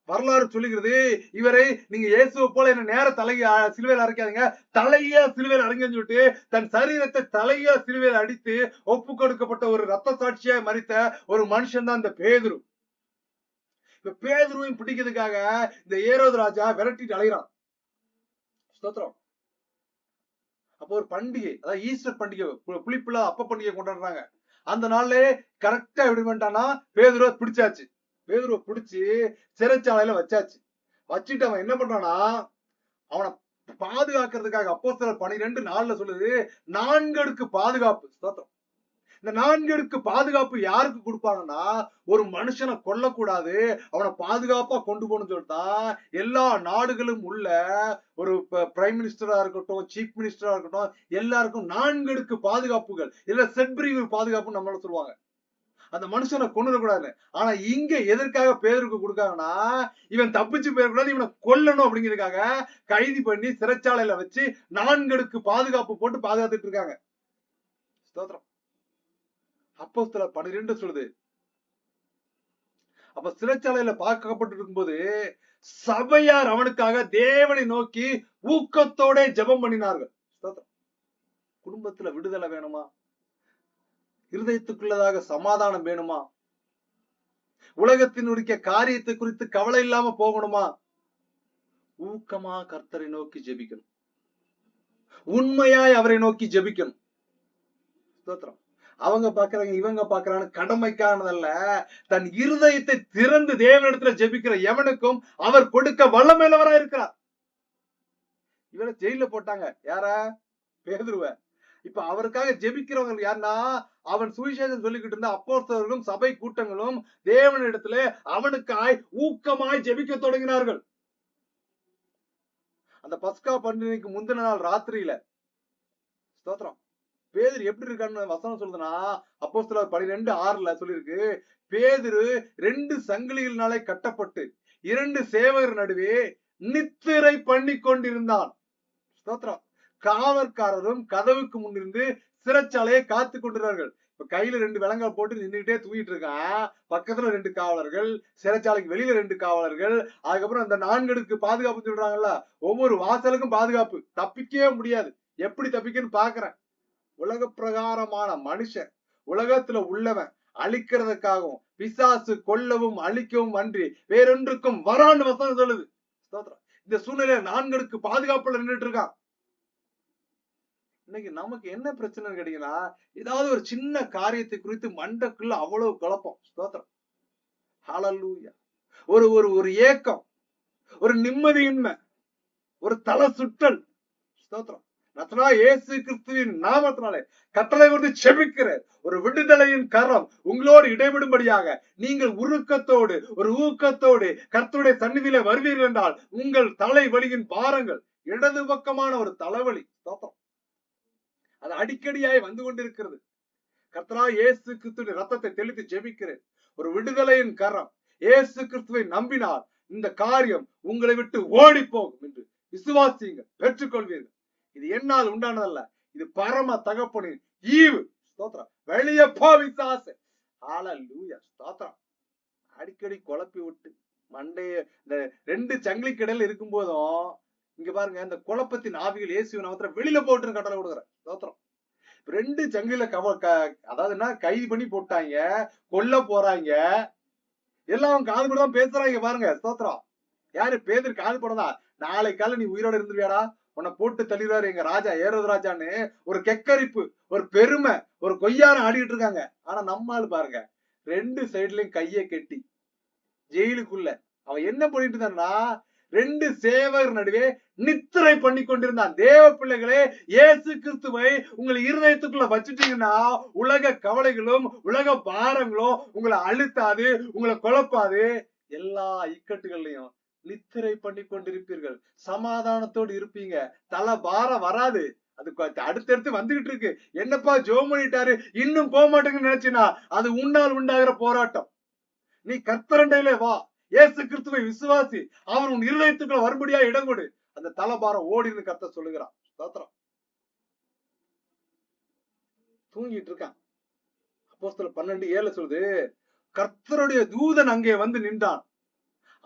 வரலாறு சொல்லுகிறது, இவரை நீங்க இயேசுவை போல என்ன நேர தலைய சிலுவையில் அரைக்காதீங்க, தலையா சிலுவையில் அரைங்கன்னு சொல்லிட்டு தன் சரீரத்தை தலையா சிலுவையில் அடித்து ஒப்பு கொடுக்கப்பட்ட ஒரு ரத்த சாட்சியாய் மரித்த ஒரு மனுஷன் தான் இந்த பேதுரு. இப்ப பேதுருவையும் பிடிக்கிறதுக்காக இந்த ஏரோது ராஜா விரட்டிட்டு அலைகிறான். ஸ்தோத்திரம். அப்போ ஒரு பண்டிகை, அதாவது ஈஸ்டர் பண்டிகை, புளிப்புல அப்ப பண்டிகை கொண்டாடுறாங்க. அந்த நாள்ல கரெக்டா எப்படி பண்ணிட்டானா, பேதுருவை பிடிச்சாச்சு. பேதுருவை பிடிச்சு சிறைச்சாலையில வச்சாச்சு. வச்சுட்டு அவன் என்ன பண்றானா, அவனை பாதுகாக்கிறதுக்காக அப்போஸ்தலர் 12:4 சொல்லுது, 4 அடுக்கு பாதுகாப்பு. ஸ்தோத்திரம். இந்த 4 அடுக்கு பாதுகாப்பு யாருக்கு கொடுப்பாங்கன்னா, ஒரு மனுஷனை கொல்லக்கூடாது, அவனை பாதுகாப்பா கொண்டு போகணும்னு சொல்லிட்டா எல்லா நாடுகளும் உள்ள ஒரு பிரைம் மினிஸ்டரா இருக்கட்டும், சீஃப் மினிஸ்டரா இருக்கட்டும், எல்லாருக்கும் 4 அடுக்கு பாதுகாப்புகள் இல்ல செட்பிரிவு பாதுகாப்பு நம்மளால சொல்லுவாங்க. அந்த மனுஷனை கொண்டுடக்கூடாது. ஆனா இங்க எதற்காக பேருக்கு கொடுக்காங்கன்னா, இவன் தப்பிச்சு போயிடக்கூடாது, இவனை கொல்லணும் அப்படிங்கிறதுக்காக கைது பண்ணி சிறைச்சாலையில வச்சு 4 அடுக்கு பாதுகாப்பு போட்டு பாதுகாத்துட்டு இருக்காங்க. ஸ்தோத்திரம். அப்போஸ்தலர் 12 சொல்லுது, அப்ப சிறைச்சாலையில பார்க்கப்பட்டு இருக்கும்போது சபையார் அவனுக்காக தேவனை நோக்கி ஊக்கத்தோட ஜெபம் பண்ணினார்கள். ஸ்தோத்திரம். குடும்பத்துல விடுதலை வேணுமா? இருதயத்துக்குள்ளதாக சமாதானம் வேணுமா? உலகத்தினுடைய காரியத்தை குறித்து கவலை இல்லாம போகணுமா? ஊக்கமா கர்த்தரை நோக்கி ஜெபிக்கணும், உண்மையாய் அவரை நோக்கி ஜெபிக்கணும். ஸ்தோத்திரம். அவங்க பாக்குறாங்க, இவங்க பாக்குறாங்க, கடமைக்கானதல்ல, தன் இருதயத்தை திறந்து தேவனிடத்துல ஜெபிக்கிற எவனுக்கும் அவர் கொடுக்க வல்லமையுள்ளவரா இருக்கிறார். இவரை ஜெயில போட்டாங்க, யார? பேதுருவ. இப்ப அவருக்காக ஜெபிக்கிறவங்க யாருன்னா, அவன் சுவிசேஷம் சொல்லிக்கிட்டு இருந்த அப்போஸ்தலர்களும் சபை கூட்டங்களும் தேவனிடத்துல அவனுக்காய் ஊக்கமாய் ஜெபிக்க தொடங்கினார்கள். அந்த பஸ்கா பண்டிகைக்கு முந்தின நாள் ராத்திரியில, ஸ்தோத்திரம், பேதுரு எப்படி இருக்கான்னு வசனம் சொல்லுதுன்னா, அப்போஸ்தலர் 12:6 சொல்லிருக்கு, பேதுரு 2 சங்கிலிகளினாலே கட்டப்பட்டு 2 சேவகர் நடுவே நித்திரை பண்ணி கொண்டிருந்தான். ஸ்தோத்திரம். காவற்காரரும் கதவுக்கு முன்னிருந்து சிறைச்சாலையை காத்து கொண்டிருந்தார்கள். இப்ப கையில 2 விலங்கால் போட்டு நின்றுகிட்டே தூங்கிட்டு இருக்கான். பக்கத்துல 2 காவலர்கள், சிறைச்சாலைக்கு வெளியில 2 காவலர்கள், அதுக்கப்புறம் அந்த 4 அடுக்கு பாதுகாப்பு சொல்றாங்கல்ல, ஒவ்வொரு வாசலுக்கும் பாதுகாப்பு. தப்பிக்கவே முடியாது. எப்படி தப்பிக்கன்னு பாக்குறேன். உலக பிரகாரமான மனுஷன், உலகத்துல உள்ளவன் அழிக்கிறதுக்காகவும் பிசாசு கொல்லவும் அழிக்கவும் அன்றி வேறொன்றுக்கும் வரான்னு வசனம் சொல்லுது. இந்த சூழ்நிலையில 4 அடுக்கு பாதுகாப்புல நின்றுட்டு இருக்கான். இன்னைக்கு நமக்கு என்ன பிரச்சனை கேட்டீங்கன்னா, ஏதாவது ஒரு சின்ன காரியத்தை குறித்து மண்டக்குள்ள அவ்வளவு குழப்பம். ஸ்தோத்திரம். ஹல்லேலூயா. ஒரு ஒரு ஒரு ஏக்கம், ஒரு நிம்மதியின்மை, ஒரு தலை சுற்றல். ஸ்தோத்திரம். இயேசு கிறிஸ்துவின் நாமத்தினாலே கட்டளை கொடுத்து செபிக்கிற ஒரு விடுதலையின் கரம் உங்களோடு இடைவிடும்படியாக நீங்கள் உருக்கத்தோடு ஒரு ஊக்கத்தோடு கர்த்தருடைய சந்நிதியில வருவீர்கள் என்றால் உங்கள் தலை வலியின் பாரங்கள், இடது பக்கமான ஒரு தலைவலி, ஸ்தோத்திரம், அது அடிக்கடியாய் வந்து கொண்டிருக்கிறது. கர்த்தராகிய இயேசு கிறிஸ்துவின் ரத்தத்தை தெளித்து ஜெபிக்கிறேன். ஒரு விடுதலையின் கரம் இயேசு கிறிஸ்துவை நம்பினால் இந்த காரியம் உங்களை விட்டு ஓடி போகும் என்று விசுவாசியுங்கள், பெற்றுக்கொள்வீர்கள். இது என்னால் உண்டானதல்ல, இது பரம தகப்பனின் ஈவு. ஸ்தோத்திரம். வெளியே போ பிசாசே. ஹல்லேலூயா. ஸ்தோத்திரம். அடிக்கடி குழப்பி விட்டு மண்டைய இந்த 2 சங்கிலி கடையில இருக்கும் போதும் இங்க பாருங்க, இந்த குழப்பத்தின் ஆவிகள் இயேசுவின் நாமத்துல வெளியில போட்டு கட்டளை கொடுக்குறேன். ஸ்தோத்திரம். 2 சங்கில அதாவதுன்னா கைது பண்ணி போட்டாங்க, கொல்ல போறாங்க, எல்லாம் காது கூட தான் பேசுறாங்க பாருங்க. ஸ்தோத்திரம். யாரு? பேதுரு காது போடதா, நாளை கால நீ உயிரோட இருந்துருவியாடா, உன்னை போட்டு தள்ளிடுவாரு எங்க ராஜா, ஏரோது ராஜான்னு ஒரு கெக்கரிப்பு, ஒரு பெருமை, ஒரு கொய்யாரம் ஆடிட்டு இருக்காங்க. ஆனா நம்மால் பாருங்க 2 சைடுலயும் கையை கட்டி ஜெயிலுக்குள்ள அவன் என்ன பண்ணிட்டு இருந்தான்னா 2 சேவகர் நடுவே நித்திரை பண்ணி கொண்டிருந்தான். தேவ பிள்ளைகளே, இயேசு கிறிஸ்துவை உங்களை இருதயத்துக்குள்ள வச்சுட்டீங்கன்னா உலக கவலைகளும் உலக பாரங்களும் உங்களை அழுத்தாது, உங்களை குழப்பாது. எல்லா இக்கட்டுகள்லையும் நித்திரை பண்ணி கொண்டிருப்பீர்கள், சமாதானத்தோடு இருப்பீங்க, தலை பாரம் வராது. அது அடுத்தடுத்து வந்துகிட்டு இருக்கு. என்னப்பா ஜெபம் பண்ணிட்டாரு இன்னும் போக மாட்டேங்குன்னு நினைச்சினா அது உன்னால் உண்டாகிற போராட்டம். நீ கர்த்தரண்டையிலே வா, இயேசு கிறிஸ்துவை விசுவாசி, அவர் உன் இருதயத்துக்குள்ள வரும்படியா இடம் கொடு, அந்த தலபாரம் ஓடின்னு கர்த்தர் சொல்லுகிறான். ஸ்தோத்திரம். தூங்கிட்டு இருக்கான். அப்போஸ்தலர் 12:7 சொல்லுது, கர்த்தருடைய தூதன் அங்கே வந்து நின்றான்,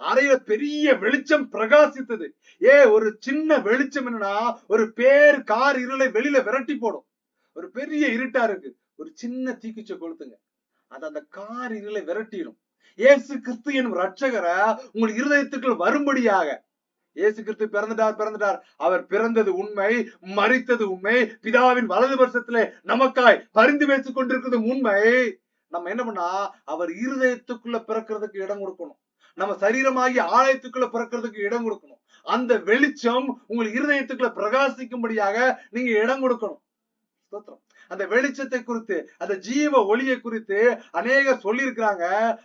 அறையில பெரிய வெளிச்சம் பிரகாசித்தது. ஒரு சின்ன வெளிச்சம் என்னன்னா ஒரு கார் இருளை வெளியில விரட்டி போடும். ஒரு பெரிய இருட்டா இருக்கு, ஒரு சின்ன தீக்குச்சை கொளுத்துங்க, அது அந்த கார் இருளை விரட்டிடும். இயேசு கிறிஸ்து எனும் ரட்சகரை உங்கள் இருதயத்துக்குள் வரும்படியாக, இயேசு கிறிஸ்து பிறந்துட்டார். அவர் பிறந்தது உண்மை, மரித்தது உண்மை, பிதாவின் வலது பரிசத்திலே நமக்காய் பரிந்து பேசிக் கொண்டிருக்கிறது உண்மை. நம்ம என்ன பண்ணா அவர் இருதயத்துக்குள்ள பிறக்கிறதுக்கு இடம் கொடுக்கணும். நம்ம சரீரமாகி ஆலயத்துக்குள்ள பிறக்கிறதுக்கு இடம் கொடுக்கணும். அந்த வெளிச்சம் உங்கள் இருதயத்துக்குள்ள பிரகாசிக்கும்படியாக நீங்க இடம் கொடுக்கணும். அந்த வெளிச்சத்தை குறித்து, அந்த ஜீவ ஒளியை குறித்து அநேகர் சொல்லி இருக்கிறாங்க.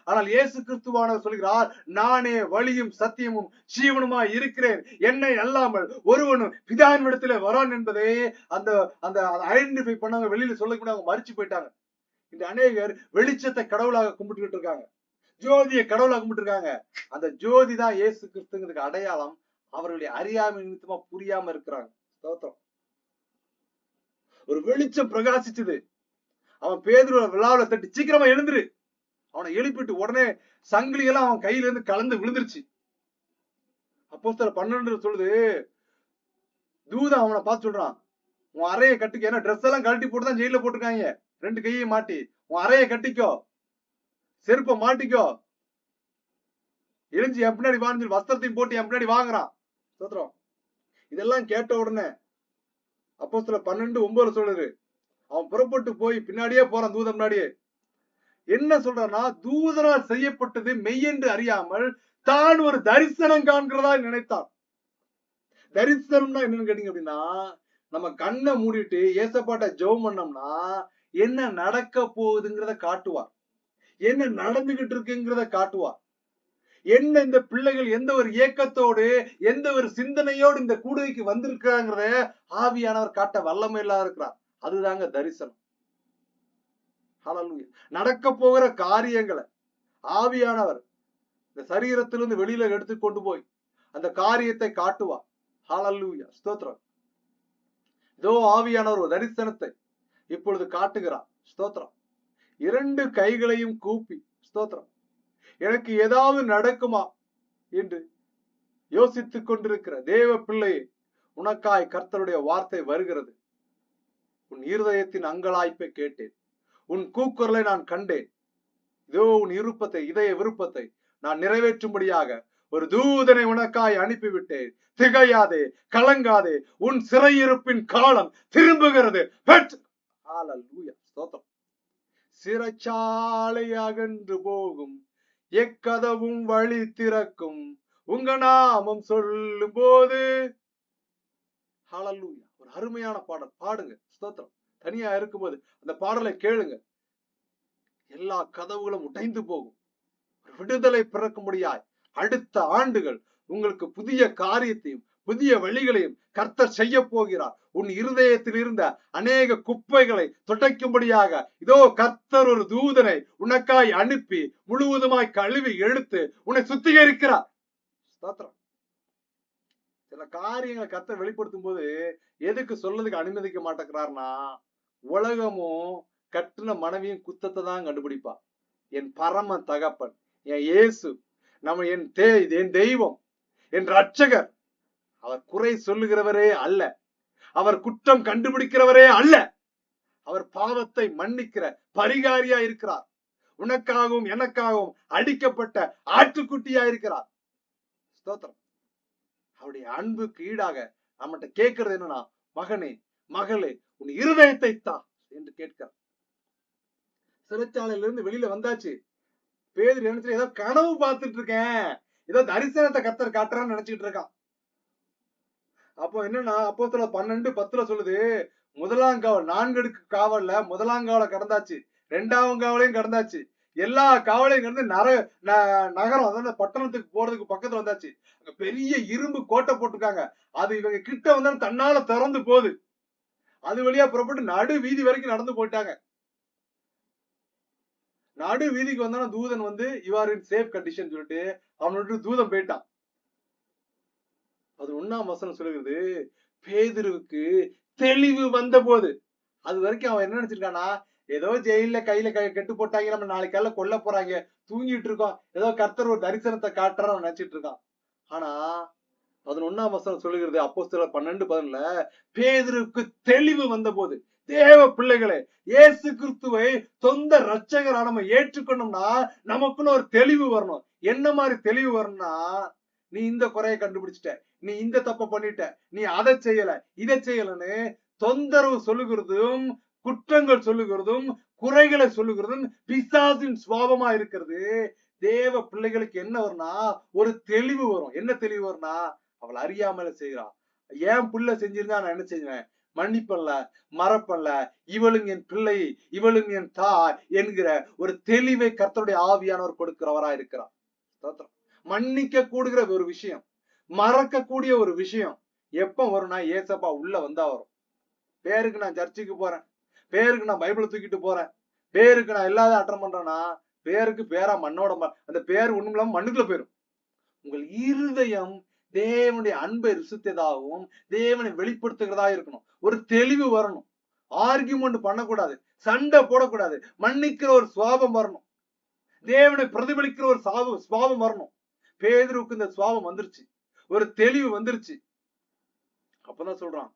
ஆனால் இயேசு கிறிஸ்துவானவர் சொல்கிறார், நானே வழியும் சத்தியமும் ஜீவனுமா இருக்கிறேன், என்னை அல்லாமல் ஒருவனும் பிதாவின் இடத்துல வரான் என்பதை அந்த அந்த ஐடென்டிஃபை பண்ணவங்க வெளியில சொல்லக்கூட அவங்க மறிச்சு போயிட்டாங்க. இந்த அநேகர் வெளிச்சத்தை கடவுளாக கும்பிட்டுக்கிட்டு இருக்காங்க, ஜோதியை கடவுளாக கும்பிட்டு இருக்காங்க. அந்த ஜோதி தான் இயேசு கிறிஸ்துங்கிறதுக்கு அடையாளம். அவர்களுடைய அறியாமை நிமித்தமா புரியாம இருக்கிறாங்க. ஸ்தோத்திரம். ஒரு வெளிச்சம் பிரகாசிச்சது. அவன் பேதுரு விழாவில தட்டி, சீக்கிரமா எழுந்துரு. அவனை எழுப்பிட்டு உடனே சங்கிலி எல்லாம் அவன் கையில இருந்து கலந்து விழுந்துருச்சு. அப்போஸ்தலர் 12 சொல்லுது, தூதன் அவனை பார்த்து சொல்றான், உன் அறையை கட்டிக்க. ஏன்னா ட்ரெஸ் எல்லாம் கழட்டி போட்டுதான் ஜெயில போட்டிருக்காங்க, 2 கையை மாட்டி. உன் அறையை கட்டிக்கோ, செருப்ப மாட்டிக்கோ, எரிஞ்சு என் பின்னாடி வாங்க, வஸ்திரத்தையும் போட்டு என் பின்னாடி வாங்குறான். ஸ்தோத்திரம். இதெல்லாம் கேட்ட உடனே அப்போஸ்தலர் 12:9 சொல்லுது, அவன் புறப்பட்டு போய் பின்னாடியே போறான், தூதன் முன்னாடியே. என்ன சொல்றான்னா, தூதனால் செய்யப்பட்டது மெய்யென்று அறியாமல் தான் ஒரு தரிசனம் காண்கிறதா நினைத்தான். தரிசனம்னா என்னன்னு கேட்டீங்க அப்படின்னா, நம்ம கண்ணை மூடிட்டு ஏசப்பாட்ட ஜெபம் பண்ணோம்னா என்ன நடக்க போகுதுங்கிறத காட்டுவார், என்ன நடந்துகிட்டு இருக்குங்கிறத காட்டுவார், என்ன இந்த பிள்ளைகள் எந்த ஒரு ஏக்கத்தோடு எந்த ஒரு சிந்தனையோடு இந்த கூடுகைக்கு வந்திருக்கிறாங்கிறத ஆவியானவர் காட்ட வல்லமை இல்லாத இருக்கிறார். அதுதாங்க தரிசனம். ஹல்லேலூயா. நடக்க போகிற காரியங்களை ஆவியானவர் இந்த சரீரத்திலிருந்து வெளியில எடுத்து கொண்டு போய் அந்த காரியத்தை காட்டுவார். ஹல்லேலூயா. ஸ்தோத்திரம். இதோ ஆவியானவர் ஒரு தரிசனத்தை இப்பொழுது காட்டுகிறார். ஸ்தோத்திரம். 2 கைகளையும் கூப்பி, ஸ்தோத்திரம், எனக்கு ஏதாவது நடக்குமா என்று யோசித்துக் கொண்டிருக்கிற தேவ பிள்ளையே, உனக்காய் கர்த்தருடைய வார்த்தை வருகிறது. உன் இருதயத்தின் அங்கலாய்ப்பை கேட்டேன், உன் கூக்குரலை நான் கண்டேன். இதோ உன் இதய விருப்பத்தை நான் நிறைவேற்றும்படியாக ஒரு தூதனை உனக்காய் அனுப்பிவிட்டேன். திகையாதே, கலங்காதே, உன் சிறையிருப்பின் காலம் திரும்புகிறது. சிறைச்சாலை அகன்று போகும், எக்கதவும் வழி திறக்கும் உங்க நாமம் சொல்லும் போது. ஹல்லேலூயா. ஒரு அருமையான பாடல், பாடுங்க, ஸ்தோத்திரம். தனியா இருக்கும்போது அந்த பாடலை கேளுங்க. எல்லா கதவுகளும் உடைந்து போகும். விடுதலை பிறக்கும்படியாய் அடுத்த ஆண்டுகள் உங்களுக்கு புதிய காரியத்தையும் புதிய வழிகளையும் கர்த்தர் செய்ய போகிறார். உன் இருதயத்தில் இருந்த அநேக குப்பைகளை துடைக்கும்படியாக இதோ கர்த்தர் ஒரு தூதனை உனக்காய் அனுப்பி முழுவதுமாய் கழுவி எடுத்து உன்னை சுத்திகரிக்கிறார். சில காரியங்களை கர்த்தர் வெளிப்படுத்தும் போது எதுக்கு சொல்றதுக்கு அனுமதிக்க மாட்டேங்கிறார்னா, உலகமும் கட்டுன மனைவியும் குத்தத்தை தான் கண்டுபிடிப்பா. என் பரம தகப்பன், என் இயேசு, என் தெய்வம், என் ரட்சகர், அவர் குறை சொல்லுகிறவரே அல்ல, அவர் குற்றம் கண்டுபிடிக்கிறவரே அல்ல, அவர் பாவத்தை மன்னிக்கிற பரிகாரியா இருக்கிறார். உனக்காகவும் எனக்காகவும் அடிக்கப்பட்ட ஆட்டுக்குட்டியா இருக்கிறார். ஸ்தோத்திரம். அவருடைய அன்புக்கு ஈடாக நம்மகிட்ட கேட்கறது என்னன்னா, மகனே மகளே உன் இருதயத்தை தா என்று கேட்கிறார். சிறைச்சாலையில இருந்து வெளியில வந்தாச்சு. பேதுரு நினைச்சு ஏதோ கனவு பார்த்துட்டு இருக்கேன், ஏதோ தரிசனத்தை கர்த்தர் காட்டுறான்னு நினைச்சுட்டு இருக்கான். அப்போ என்னன்னா, அப்போஸ்தலர் 12:10 சொல்லுது, முதலாம் காவல் 4 அடுக்கு காவல்ல முதலாம் காவலை கடந்தாச்சு, 2ஆம் காவலையும் கடந்தாச்சு, எல்லா காவலையும் கடந்து நகரம் அதாவது பட்டணத்துக்கு போறதுக்கு பக்கத்துல வந்தாச்சு. அங்க பெரிய இரும்பு கோட்டை போட்டிருக்காங்க. அது இவங்க கிட்ட வந்தாலும் தன்னால திறந்து போகுது. அது வழியா புறப்பட்டு நடு வீதி வரைக்கும் நடந்து போயிட்டாங்க. நடு வீதிக்கு வந்தாலும் தூதன் வந்து யூஆர் இன் சேஃப் கண்டிஷன் சொல்லிட்டு அவனோட தூதன் போயிட்டான். அது 1ஆம் வசனம் சொல்லுகிறது, பேதுருவுக்கு தெளிவு வந்த போது. அது வரைக்கும் அவன் என்ன நினைச்சிருக்கானா, ஏதோ ஜெயில கையில கெட்டு போட்டாங்க, நம்ம நாளைக்கு காலைல கொல்ல போறாங்க, தூங்கிட்டு இருக்கோம், ஏதோ கர்த்தர் ஒரு தரிசனத்தை காட்டுறான்னு நினைச்சிட்டு இருக்கான். ஆனா 11ஆம் வசனம் சொல்லுகிறது, அப்போஸ்தலர் 12:11, பேதுருவுக்கு தெளிவு வந்த போது. தேவ பிள்ளைகளே, இயேசு கிறிஸ்துவை சொந்த ரட்சகரா நம்ம ஏற்றுக்கணும்னா நமக்குள்ள ஒரு தெளிவு வரணும். என்ன மாதிரி தெளிவு வரணும்னா, நீ இந்த குறையை கண்டுபிடிச்சிட்ட, நீ இந்த தப்ப பண்ணிட்ட, நீ அதை செய்யல இதை செய்யலன்னு தொந்தரவு சொல்லுகிறதும் குற்றங்கள் சொல்லுகிறதும் குறைகளை சொல்லுகிறதும் பிசாசின் சுவாபமா இருக்கிறது. தேவ பிள்ளைகளுக்கு என்ன வரும்னா ஒரு தெளிவு வரும். என்ன தெளிவு வரும்னா, அவள் அறியாமல செய்கிறான், ஏன் புள்ள செஞ்சிருந்தா நான் என்ன செய்வேன், மன்னிப்பல்ல மறப்பல்ல, இவளும் என் பிள்ளை, இவளும் என் தாய் என்கிற ஒரு தெளிவை கர்த்தருடைய ஆவியானவர் கொடுக்கிறவரா இருக்கிறார். மன்னிக்க கூடுகிற ஒரு விஷயம், மறக்க கூடிய ஒரு விஷயம் எப்ப வரும்னா, ஏசப்பா உள்ள வந்தா வரும். பேருக்கு நான் சர்ச்சுக்கு போறேன், பேருக்கு நான் பைபிளை தூக்கிட்டு போறேன், பேருக்கு நான் எல்லாத்தையும் அட்டன் பண்றேன்னா, பேருக்கு பேரா மண்ணோட அந்த பேர் ஒண்ணும் இல்லாம மண்ணுக்குள்ள போயிடும். உங்கள் இருதயம் தேவனுடைய அன்பை ருசித்ததாகவும் தேவனை வெளிப்படுத்துகிறதா இருக்கணும். ஒரு தெளிவு வரணும். ஆர்கியூமெண்ட் பண்ணக்கூடாது, சண்டை போடக்கூடாது, மன்னிக்கிற ஒரு சுவாபம் வரணும், தேவனை பிரதிபலிக்கிற ஒரு சுவாபம் வரணும். பேதுருவுக்கு இந்த சுவாபம் வந்துருச்சு, ஒரு தெளிவு வந்துருச்சு. அப்பதான் சொல்றான்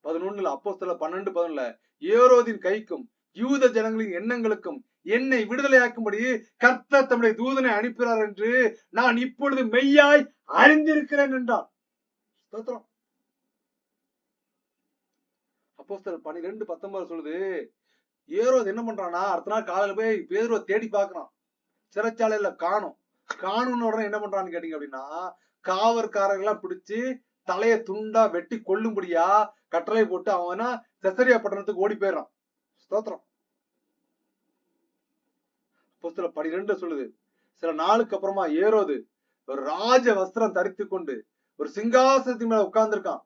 11 அப்போஸ்தலர் 12:11, ஏரோதின் கைக்கும் யூத ஜனங்களின் எண்ணங்களுக்கும் என்னை விடுதலையாக்கும்படி கர்த்தர் தம்முடைய தூதனை அனுப்பினார் என்று நான் இப்பொழுது மெய்யாய் அறிந்திருக்கிறேன் என்றான். அப்போஸ்தலர் 12:19 சொல்லுது, ஏரோது என்ன பண்றானா, அடுத்த நாள் காலையில போய் பேதுருவை தேடி பாக்குறான். சிறைச்சாலையில காணும்னு உடனே என்ன பண்றான்னு கேட்டீங்க அப்படின்னா, காவற்காரர்கள் எல்லாம் பிடிச்சு தலைய துண்டா வெட்டி கொல்லும்படியா கட்டளை போட்டு அவனா செசரியா பட்டணத்துக்கு ஓடி போயிடறான். ஸ்தோத்திரம். அப்போஸ்தலர் 12 சொல்லுது, சில நாளுக்கு அப்புறமா ஏரோது ஒரு ராஜ வஸ்திரம் தரித்து கொண்டு ஒரு சிங்காசனத்தின் மேல உட்கார்ந்து இருக்கான்.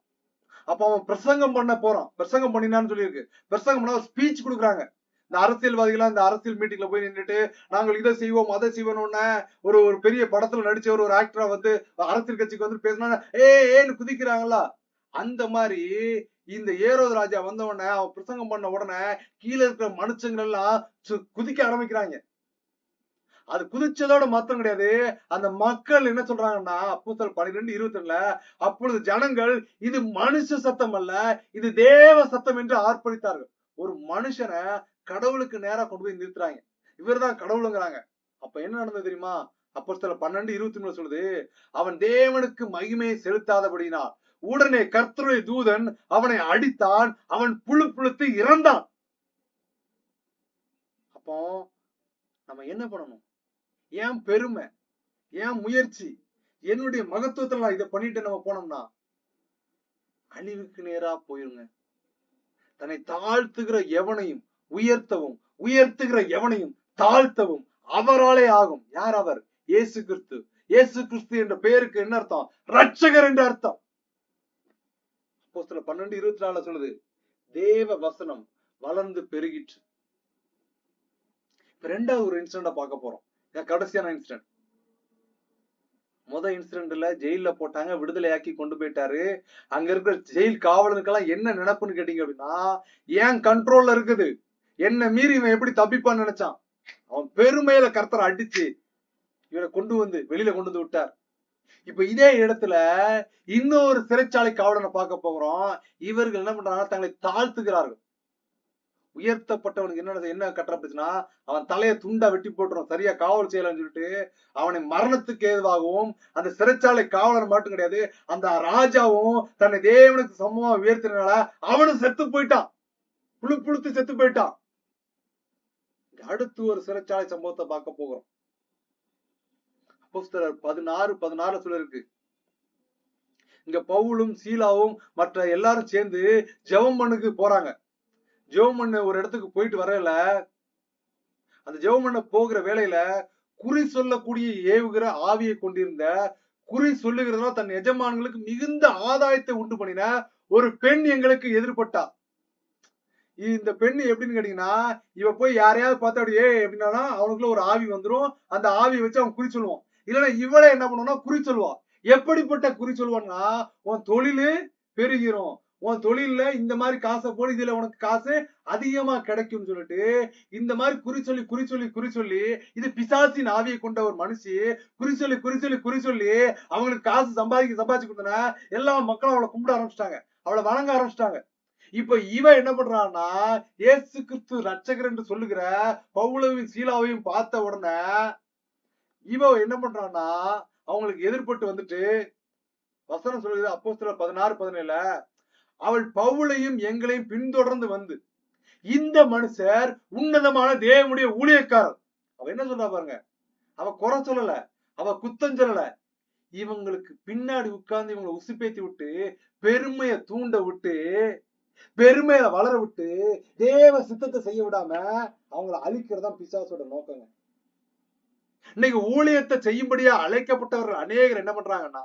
அப்ப அவன் பிரசங்கம் பண்ண போறான். பிரசங்கம் பண்ணினான்னு சொல்லியிருக்கு. பிரசங்கம் பண்ண ஒரு ஸ்பீச் கொடுக்குறாங்க. இந்த அரசியல்வாதிகளா இந்த அரசியல் மீட்டிங்ல போய் நின்றுட்டு நாங்கள் இதை செய்வோம் அதை செய்வோம்னு ஒரு பெரிய படத்துல நடிச்சவர் ஒரு ஆக்டரா வந்து அரசியல் கட்சிக்கு வந்து பேசினா ஏன்னு குதிக்கிறாங்களா, அந்த மாதிரி இந்த ஏரோது ராஜா வந்த உடனே அவன் பிரசங்கம் பண்ண உடனே கீழே இருக்கிற மனுஷங்கள் எல்லாம் குதிக்க ஆரம்பிக்கிறாங்க. அது குதிச்சதோட மாத்திரம் கிடையாது, அந்த மக்கள் என்ன சொல்றாங்கன்னா, அப்போஸ்தலர் 12:22, அப்பொழுது ஜனங்கள் இது மனுஷ சத்தம் அல்ல, இது தேவ சத்தம் என்று ஆர்ப்பரித்தார்கள். ஒரு மனுஷனை கடவுளுக்கு நேரா கொண்டு போய் நிறுத்துறாங்க, இவர்தான் கடவுளுங்கிறாங்க. அப்ப என்ன நடந்தது தெரியுமா? அப்போஸ்தலர் 12:23 சொல்லுது, அவன் தேவனுக்கு மகிமையை செலுத்தாதபடினால் உடனே கர்த்தருடைய தூதன் அவனை அடித்தான், அவன் புழுத்து இறந்தான். அப்போ நம்ம என்ன பண்ணணும்? ஏன் பெருமை, ஏன் முயற்சி, என்னுடைய மகத்துவத்துல நான் இதை பண்ணிட்டு நம்ம போனோம்னா அழிவுக்கு நேரா போயிருங்க. தன்னை தாழ்த்துகிற எவனையும் உயர்த்தவும், உயர்த்துகிற எவனையும் தாழ்த்தவும் அவராலே ஆகும். யார் அவர்? இயேசு கிறிஸ்து. இயேசு கிறிஸ்து என்ற பெயருக்கு என்ன அர்த்தம்? ரட்சகர் என்ற அர்த்தம். அப்போஸ்தலர் 12:24 சொல்லுது, தேவ வசனம் வளர்ந்து பெருகிற்று. இப்ப ரெண்டாவது ஒரு இன்சிடென்ட பார்க்க போறோம். கடைசியான இன்சிடென்ட். இன்சிடென்ட்ல ஜெயில போட்டாங்க, விடுதலையாக்கி கொண்டு போயிட்டாரு. அங்க இருக்கிற ஜெயில் காவலருக்கெல்லாம் என்ன நினைப்புன்னு கேட்டீங்க அப்படின்னா, ஏன் கண்ட்ரோல்ல இருக்குது, என்ன மீறி இவன் எப்படி தப்பிப்பான்னு நினைச்சான். அவன் பெருமையில கர்த்தரை அடிச்சு இவரை கொண்டு வந்து வெளியில கொண்டு வந்து விட்டார். இப்ப இதே இடத்துல இன்னொரு சிறைச்சாலை காவலனை பார்க்க போகிறோம். இவர்கள் என்ன பண்றாங்க? தங்களை தாழ்த்துகிறார்கள். உயர்த்தப்பட்டவனுக்கு என்ன கட்டப்பட்டுச்சுன்னா, அவன் தலையை துண்டா வெட்டி போட்டுரும், சரியா காவல் செய்யலன்னு சொல்லிட்டு அவனை மரணத்துக்கு ஏதுவாகவும், அந்த சிறைச்சாலை காவலர் மட்டும் கிடையாது, அந்த ராஜாவும் தன்னை தேவனுக்கு சமமா உயர்த்தினால அவனும் செத்து போயிட்டான், புழுத்து செத்து போயிட்டான். அடுத்து ஒரு சிறைச்சாலை சம்பவத்தை பார்க்க போகிறோம். அப்போஸ்தலர் 16:16 சொல்லிருக்கு. இங்க பவுலும் சீலாவும் மற்ற எல்லாரும் சேர்ந்து ஜெபம் பண்ணுக்கு போறாங்க. ஜெபம் பண்ண ஒரு இடத்துக்கு போயிட்டு வரல, அந்த ஜெபம் பண்ண போகிற வேளையில குறி சொல்லக்கூடிய ஏவுகிற ஆவியை கொண்டிருந்த, குறி சொல்லுகிறதுனால தன் எஜமான்களுக்கு மிகுந்த ஆதாயத்தை உண்டு பண்ணின ஒரு பெண் எங்களுக்கு எதிர்பட்டா. இந்த பெண் எப்படின்னு கேட்டீங்கன்னா, இவ போய் யாரையாவது பார்த்தா அப்படியே எப்படின்னா அவனுக்குள்ள ஒரு ஆவி வந்துரும், அந்த ஆவியை வச்சு அவன் குறி சொல்லுவான். இல்லைன்னா இவளை என்ன பண்ணுவான்னா குறி சொல்லுவான். எப்படிப்பட்ட குறி சொல்லுவான்னா, உன் தொழிலு பெருகிறோம், உன் தொழில இந்த மாதிரி காசை போடு, இதுல உனக்கு காசு அதிகமா கிடைக்கும்னு சொல்லிட்டு இந்த மாதிரி குறி சொல்லி இது பிசாசின் ஆவியை கொண்ட ஒரு மனுஷி குறி சொல்லி அவங்களுக்கு காசு சம்பாதிச்சு கொடுத்தன எல்லா மக்களும் அவளை கும்பிட ஆரம்பிச்சிட்டாங்க, அவளை வணங்க ஆரம்பிச்சிட்டாங்க. இப்ப இவ என்ன பண்றான்னா, இயேசு கிறிஸ்து ரட்சகர் என்று சொல்லுகிற பவுலவையும் சீலாவையும் பார்த்த உடனே இவ என்ன பண்றான்னா, அவங்களுக்கு எதிர்பட்டு வந்துட்டு வசனம் சொல்லுது அப்போஸ்தலர் 16:17, அவள் பவுலையும் எங்களையும் பின்தொடர்ந்து வந்து, இந்த மனுஷர் உன்னதமான தேவனுடைய ஊழியக்காரர். அவ என்ன சொல்றா பாருங்க, அவ குறை சொல்லல, அவ குத்தம் சொல்லல, இவங்களுக்கு பின்னாடி உட்கார்ந்து இவங்களை உசுப்பேத்தி விட்டு பெருமையை தூண்ட விட்டு பெருமையை வளர விட்டு தேவ சித்தத்தை செய்ய விடாம அவங்களை அழிக்கிறதா பிசாசோட நோக்கங்க. இன்னைக்கு ஊழியத்தை செய்யும்படியா அழைக்கப்பட்டவர்கள் அநேகர் என்ன பண்றாங்கன்னா,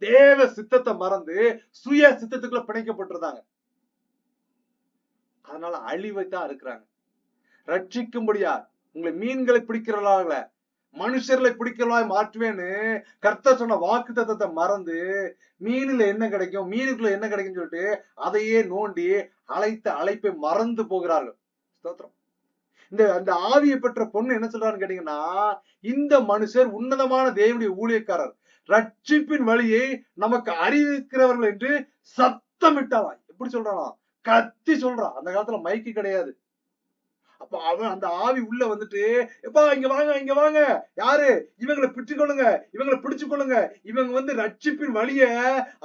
தேவ சித்தத்தை மறந்து சுய சித்தத்துக்குள்ள பிணைக்கப்பட்டிருந்தாங்க. அதனால அழிவை தான் இருக்கிறாங்க. ரட்சிக்கும்படியா உங்களை மீன்களை பிடிக்கிறவர்களாக மனுஷர்களை பிடிக்கிறவர்களாய் மாற்றுவேன்னு கர்த்தர் சொன்ன வாக்கு தத்தத்தை மறந்து மீனில என்ன கிடைக்கும், மீனுக்குள்ள என்ன கிடைக்கும் சொல்லிட்டு அதையே நோண்டி அழைப்பை மறந்து போகிறார்கள். ஸ்தோத்திரம். அந்த ஆவியை பெற்ற பொண்ணு என்ன சொல்றான்னு கேட்டீங்கன்னா, இந்த மனுஷர் உன்னதமான தேவனுடைய ஊழியக்காரர், ரட்சிப்பின் வழியை நமக்கு அறிவிக்கிறவர்கள் என்று சத்தமிட்டாலாம். எப்படி சொல்றான்? கத்தி சொல்றான். அந்த காலத்துல மைக்கு கிடையாது. அப்ப அவன் அந்த ஆவி உள்ள வந்துட்டு, எப்பா இங்க வாங்க, யாரு இவங்களை பிடிச்சு கொள்ளுங்க, இவங்க வந்து ரட்சிப்பின் வழிய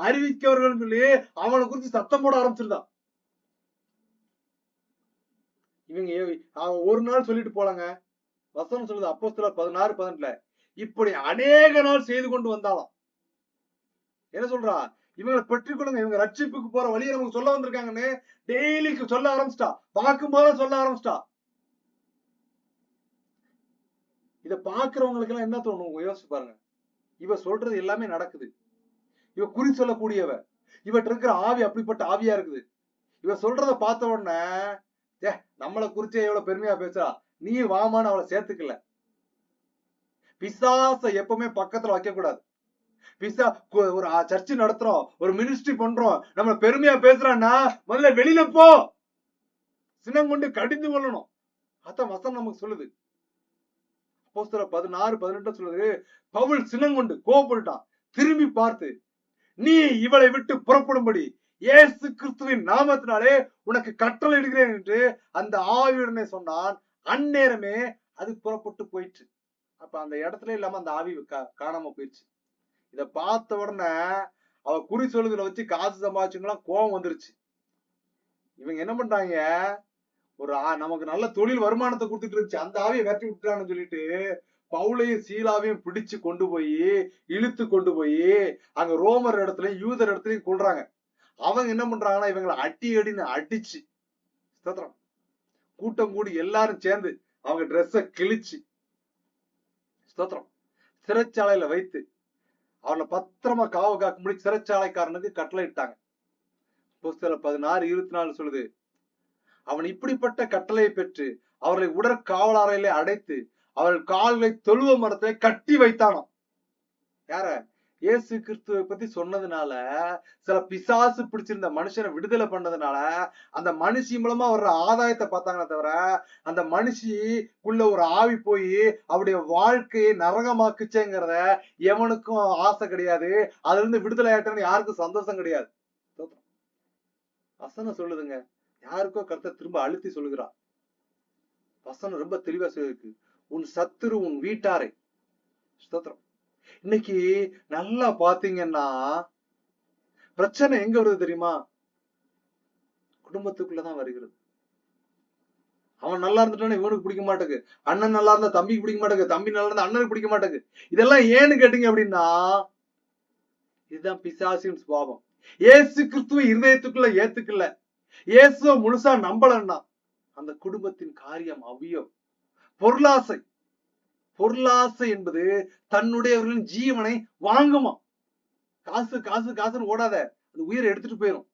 அறிவிக்கிறவர்கள் சொல்லி அவனை குறித்து சத்தம் போட ஆரம்பிச்சிருந்தான். இவங்க அவன் ஒரு நாள் சொல்லிட்டு போலாங்க. வசனம் சொல்லுது அப்போஸ்தலர் 16:18, இப்படி அநேக நாள் செய்து கொண்டு வந்தாலும் என்ன சொல்றா, இவங்களை பெற்றுக்கொள்ளுங்க, இவங்க ரட்சிப்புக்கு போற வழியை நமக்கு சொல்ல வந்திருக்காங்கன்னு டெய்லிக்கு சொல்ல ஆரம்பிச்சிட்டா, பார்க்கும் போது சொல்ல ஆரம்பிச்சிட்டா. இத பாக்குறவங்களுக்கு எல்லாம் என்ன தோணும் யோசிச்சு பாருங்க. இவ சொல்றது எல்லாமே நடக்குது, இவ குறி சொல்லக்கூடியவ, இவற்ற இருக்கிற ஆவி அப்படிப்பட்ட ஆவியா இருக்குது. இவ சொல்றத பார்த்த உடனே நம்மளை குறிச்சே எவ்வளவு பெருமையா பேசுறா, நீ வாமான்னு அவளை சேர்த்துக்கல. பிசாச எப்பவுமே பக்கத்துல வைக்க கூடாது. ஒரு சர்ச்சு நடத்துறோம், ஒரு மினிஸ்ட்ரி பண்றோம், நம்ம பெருமையா பேசுறான்னா முதல்ல வெளியில போ, சினம் கொண்டு கடிந்து கொள்ளணும். அதான் வசனம் நமக்கு சொல்லுது. அப்போஸ்தலர் 16:18 சொல்லுது, பவுல் சினங்கொண்டு கோபப்பட்டான், திரும்பி பார்த்து, நீ இவளை விட்டு புறப்படும்படி இயேசு கிறிஸ்துவின் நாமத்தினாலே உனக்கு கட்டளை இடுகிறேன் என்று அந்த ஆவியுடனே சொன்னான். அந்நேரமே அது புறப்பட்டு போயிடுச்சு. அப்ப அந்த இடத்துல இல்லாம அந்த ஆவி காணாம போயிடுச்சு. இத பார்த்த உடனே அவ குறி சொல்லுதல வச்சு காசு சம்பாதிச்சுங்களாம் கோபம் வந்துருச்சு. இவங்க என்ன பண்றாங்க, நமக்கு நல்ல தொழில் வருமானத்தை கொடுத்துட்டு இருந்துச்சு, அந்த ஆவியை விரட்டி விட்டுறான்னு சொல்லிட்டு பவுலையும் சீலாவையும் பிடிச்சு கொண்டு போய் இழுத்து கொண்டு போய் அங்க ரோமர் இடத்துலயும் யூதர் இடத்துலயும் கொள்றாங்க. அவங்க என்ன பண்றாங்கன்னா இவங்களை அடின்னு அடிச்சு ஸ்தோத்திரம் கூட்டம் கூடி எல்லாரும் சேர்ந்து அவங்க ட்ரெஸ்ஸ கிழிச்சு ஸ்தோத்திரம் சிறைச்சாலையில வைத்து அவளை பத்திரமா காவு காக்கும்படி சிறைச்சாலைக்காரனுக்கு கட்டளை இட்டாங்க. 16:24 சொல்லுது, அவன் இப்படிப்பட்ட கட்டளையை பெற்று அவர்களை உடற்காவலறையிலே அடைத்து அவர்கள் கால்களை தொழுவ மரத்திலே கட்டி வைத்தானாம். யார? இயேசு கிறிஸ்துவை பத்தி சொன்னதுனால, சில பிசாசு பிடிச்சிருந்த மனுஷனை விடுதலை பண்ணதுனால அந்த மனுஷி மூலமா வர்ற ஆதாயத்தை பார்த்தாங்களே தவிர அந்த மனுஷிக்குள்ள ஒரு ஆவி போய் அவருடைய வாழ்க்கையை நரகமாக்குச்சேங்கிறத எவனுக்கும் ஆசை கிடையாது. அதுல இருந்து விடுதலை ஆயிட்டன்னு யாருக்கும் சந்தோஷம் கிடையாது. வசனம் சொல்லுதுங்க, யாருக்கோ கர்த்தர் திரும்ப அழுத்தி சொல்லுகிறார். வசனம் ரொம்ப தெளிவா சொல்லிருக்கு, உன் சத்துரு உன் வீட்டாரை. ஸ்தோத்திரம். இன்னைக்கு நல்லா பாத்தீங்கன்னா பிரச்சனை எங்க வருது தெரியுமா? குடும்பத்துக்குள்ளதான் வருகிறது. அவன் நல்லா இருந்துட்டானே இவனுக்கு பிடிக்க மாட்டேங்குது, அண்ணன் நல்லா இருந்தா தம்பிக்கு பிடிக்க மாட்டேங்குது, தம்பி நல்லா இருந்தா அண்ணனுக்கு பிடிக்க மாட்டேங்குது. இதெல்லாம் ஏன்னு கேட்டீங்க அப்படின்னா இதுதான் பிசாசின் சுபாவம். இயேசு கிறிஸ்துவ இருதயத்துக்குள்ள ஏத்துக்கல, இயேசுவ முழுசா நம்பலன்னா அந்த குடும்பத்தின் காரியம் அவ்வியோ. பொருளாசை, பொருளாசை என்பது தன்னுடையவர்களின் ஜீவனை வாங்குமா. காசு காசு காசுன்னு ஓடாத, அது உயிரை எடுத்துட்டு போயிடும்.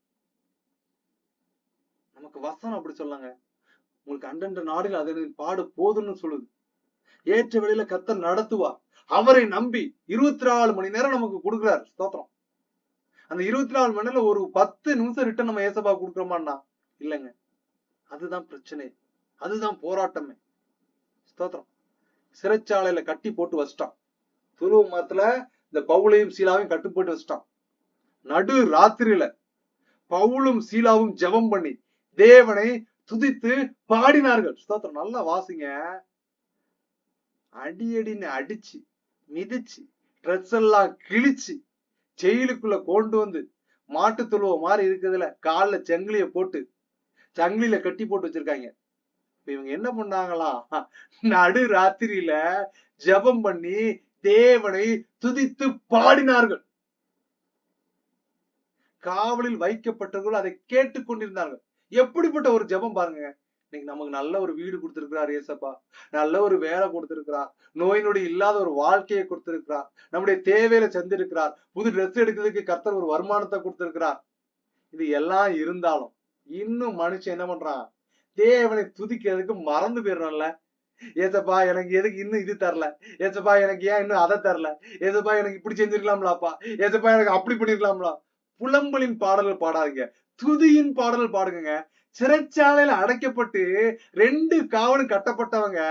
நமக்கு வசனம் அப்படி சொல்லாங்க, உங்களுக்கு அண்டண்ட நாடில் அதனின் பாடு போதுன்னு சொல்லுது. ஏற்ற வேளையில கர்த்தர் நடத்துவார். அவரை நம்பி 24 மணி நேரம் நமக்கு கொடுக்கிறார். ஸ்தோத்திரம். அந்த 24 மணி நேரம் ஒரு 10 நிமிஷம் ரிட்டன் நம்ம ஏசப்பா கொடுக்குறோமான்னா இல்லைங்க. அதுதான் பிரச்சனை, அதுதான் போராட்டமே. ஸ்தோத்திரம். சிறைச்சாலையில கட்டி போட்டு வச்சிட்டான். துருவ மரத்துல இந்த பவுலையும் சீலாவையும் கட்டு போட்டு வச்சிட்டான். நடு ராத்திரியில பவுலும் சீலாவும் ஜெபம் பண்ணி தேவனை துதித்து பாடினார்கள். ஸ்தோத்திரம். நல்லா வாசிங்க. அடின்னு அடிச்சு மிதிச்சு ட்ரெஸ் எல்லாம் கிழிச்சு ஜெயிலுக்குள்ள கொண்டு வந்து மாட்டு தொழுவ மாதிரி இருக்கிறதுல கால்ல சங்கிலிய போட்டு சங்கிலியில கட்டி போட்டு வச்சிருக்காங்க. இவங்க என்ன பண்ணாங்களாம்? நடு ராத்திரியில ஜெபம் பண்ணி தேவனை துதித்து பாடினார்கள். காவலில் வைக்கப்பட்டவர்கள் அதை கேட்டுக்கொண்டிருந்தார்கள். எப்படிப்பட்ட ஒரு ஜெபம் பாருங்க. இன்னைக்கு நமக்கு நல்ல ஒரு வீடு கொடுத்திருக்கிறார் ஏசப்பா, நல்ல ஒரு வேலை கொடுத்திருக்கிறார், நோய் நொடி இல்லாத ஒரு வாழ்க்கையை கொடுத்திருக்கிறார், நம்முடைய தேவையில செஞ்சிருக்கிறார், புது ட்ரெஸ் எடுக்கிறதுக்கு கர்த்தர் ஒரு வருமானத்தை கொடுத்திருக்கிறார். இது எல்லாம் இருந்தாலும் இன்னும் மனுஷன் என்ன பண்றான்? தேவனை துதிக்கிறதுக்கு மறந்து போயிடுறோம்ல. ஏசப்பா எனக்கு எதுக்கு இன்னும் இது தரல, ஏசப்பா எனக்கு ஏன் இன்னும் அதை தரல, ஏசப்பா எனக்கு இப்படி செஞ்சிருக்கலாம்லாப்பா, ஏசப்பா எனக்கு அப்படி பண்ணிருக்கலாம்லா. புலம்பலின் பாடல்கள் பாடாதீங்க, துதியின் பாடல்கள் பாடுங்க. சிறைச்சாலையில அடைக்கப்பட்டு 2 காவலும் கட்டப்பட்டவங்க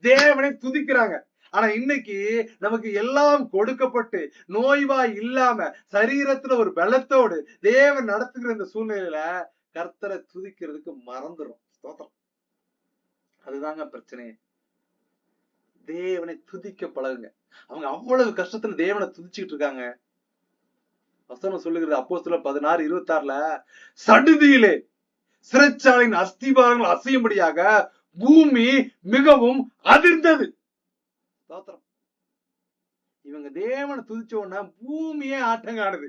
தேவனை துதிக்கிறாங்க. ஆனா இன்னைக்கு நமக்கு எல்லாம் கொடுக்கப்பட்டு நோய்வாய் இல்லாம சரீரத்துல ஒரு பலத்தோடு தேவன் நடத்துகிற இந்த சூழ்நிலையில கர்த்தரை துதிக்கிறதுக்கு மறந்துடும். ஸ்தோத்திரம். அதுதாங்க பிரச்சனை. தேவனை துதிக்க பழகுங்க. அவங்க அவ்வளவு கஷ்டத்துல தேவனை துதிச்சுக்கிட்டு இருக்காங்க. வசனம் சொல்லுகிறது அப்போஸ்தலர் 16:26 சடுதியிலே சிறைச்சாலையின் அஸ்திபாரங்கள் அசையும்படியாக பூமி மிகவும் அதிர்ந்தது. இவங்க தேவனை துதிச்ச உடனே பூமியே ஆட்டங்காடுது.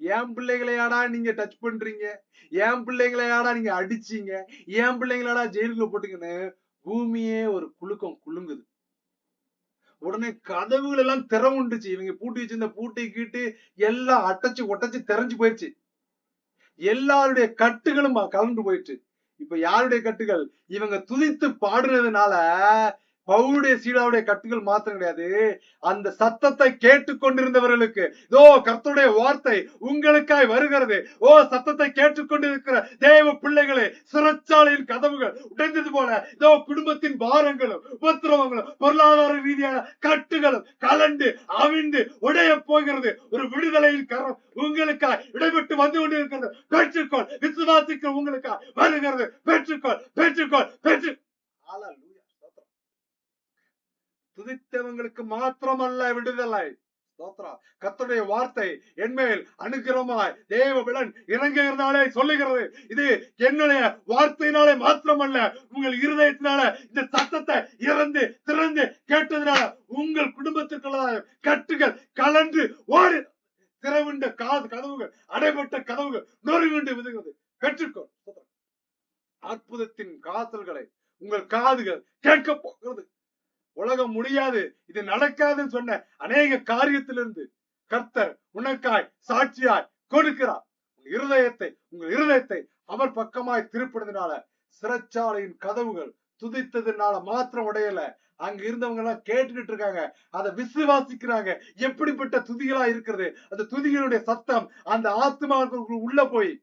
என் பிள்ளைகளையாடா நீங்க டச் பண்றீங்க, என் பிள்ளைகளையாடா நீங்க அடிச்சீங்க, என் பிள்ளைங்களாடா ஜெயிலுக்குள்ள போட்டீங்கன்னு பூமியே ஒரு குலுக்கம் குலுங்குது. உடனே கதவுகள் எல்லாம் திறவுண்டுச்சு. இவங்க பூட்டி வச்சிருந்த பூட்டை கீட்டு எல்லாம் அடைச்சு ஒட்டச்சு திறஞ்சு போயிடுச்சு. எல்லாருடைய கட்டுகளும் கலந்து போயிடுச்சு. இப்ப யாருடைய கட்டுகள்? இவங்க துதித்து பாடுறதுனால பவுலுடைய சீலாவுடைய கட்டுகள் மாத்திரம் கிடையாது, அந்த சத்தத்தை கேட்டுக்கொண்டிருந்தவர்களுக்கு இதோ கர்த்தருடைய வார்த்தை உங்களுக்காய் வருகிறது. ஓ சத்தத்தை கேட்டுக்கொண்டிருக்கிற தேவ பிள்ளைகளே, சிறைச்சாலையின் கதவுகள் உடைந்தது போல இதோ குடும்பத்தின் பாரங்களும் உபத்திரவங்களும் பொருளாதார ரீதியான கட்டுகளும் கலண்டு அவிழ்ந்து உடைய போகிறது. ஒரு விடுதலையின் கரம் உங்களுக்காய் இடைபெற்று வந்து கொண்டிருக்கிறது. பெற்றுக்கொள், விசுவாசிக்கிற உங்களுக்காய் வருகிறது. பெற்றுக்கொள், பெற்றுக்கொள், பெற்று துதித்தவங்களுக்கு மாத்திரமல்ல விடுதலை. கர்த்தருடைய வார்த்தை என்மேல் அனுக்கிரமாய் தேவபலன் இறங்குகிறதாலே சொல்லுகிறது. இது என்னுடைய வார்த்தையினாலே மாத்திரமல்ல, உங்கள் இருதயத்தினால இந்த சத்தத்தை திறந்து கேட்டதுனால உங்கள் குடும்பத்திற்குள்ள கட்டுகள் கலன்று ஓடி திறவுண்ட கதவுகள், அடைபட்ட கதவுகள் நொறுங்குண்டு விதுகிறது. பெற்றுக்கொள். அற்புதத்தின் காசல்களை உங்கள் காதுகள் கேட்க போகிறது. உலகம் முடியாது, இது நடக்காதுன்னு சொன்ன அநேக காரியத்திலிருந்து கர்த்தர் உனக்காய் சாட்சியாய் கொடுக்கிறார். உங்கள் இருதயத்தை அவர் பக்கமாய் திருப்பினதுனால சிறைச்சாலையின் கதவுகள் துதித்ததுனால மாத்திரம் உடையல, அங்க இருந்தவங்க எல்லாம் கேட்டுக்கிட்டு இருக்காங்க, அதை விசுவாசிக்கிறாங்க. எப்படிப்பட்ட துதிகளா இருக்கிறது! அந்த துதிகளுடைய சத்தம் அந்த ஆத்மாவுக்கு உள்ள போய்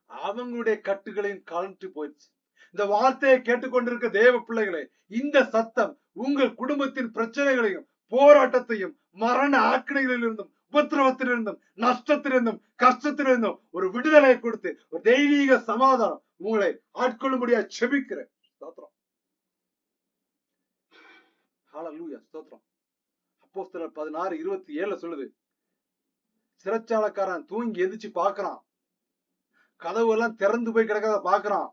அவங்களுடைய கட்டுகளையும் கலந்து போயிடுச்சு. இந்த வார்த்தையை கேட்டுக்கொண்டிருக்க தேவ பிள்ளைகளே, இந்த சத்தம் உங்கள் குடும்பத்தின் பிரச்சனைகளையும் போராட்டத்தையும் மரண ஆக்கினைகளிலிருந்தும் உபத்திரவத்திலிருந்தும் நஷ்டத்திலிருந்தும் கஷ்டத்திலிருந்தும் ஒரு விடுதலை கொடுத்து ஒரு தெய்வீக சமாதானம் உங்களை ஆட்கொள்ளும்படியா செபிக்கிறேன். ஸ்தோத்திரம். ஹல்லேலூயா. ஸ்தோத்திரம். அப்போஸ்தலர் 16:27 சொல்லுது, சிறைச்சாலைக்காரன் தூங்கி எந்திரிச்சு பாக்குறான், கதவு எல்லாம் திறந்து போய் கிடக்காத பாக்குறான்.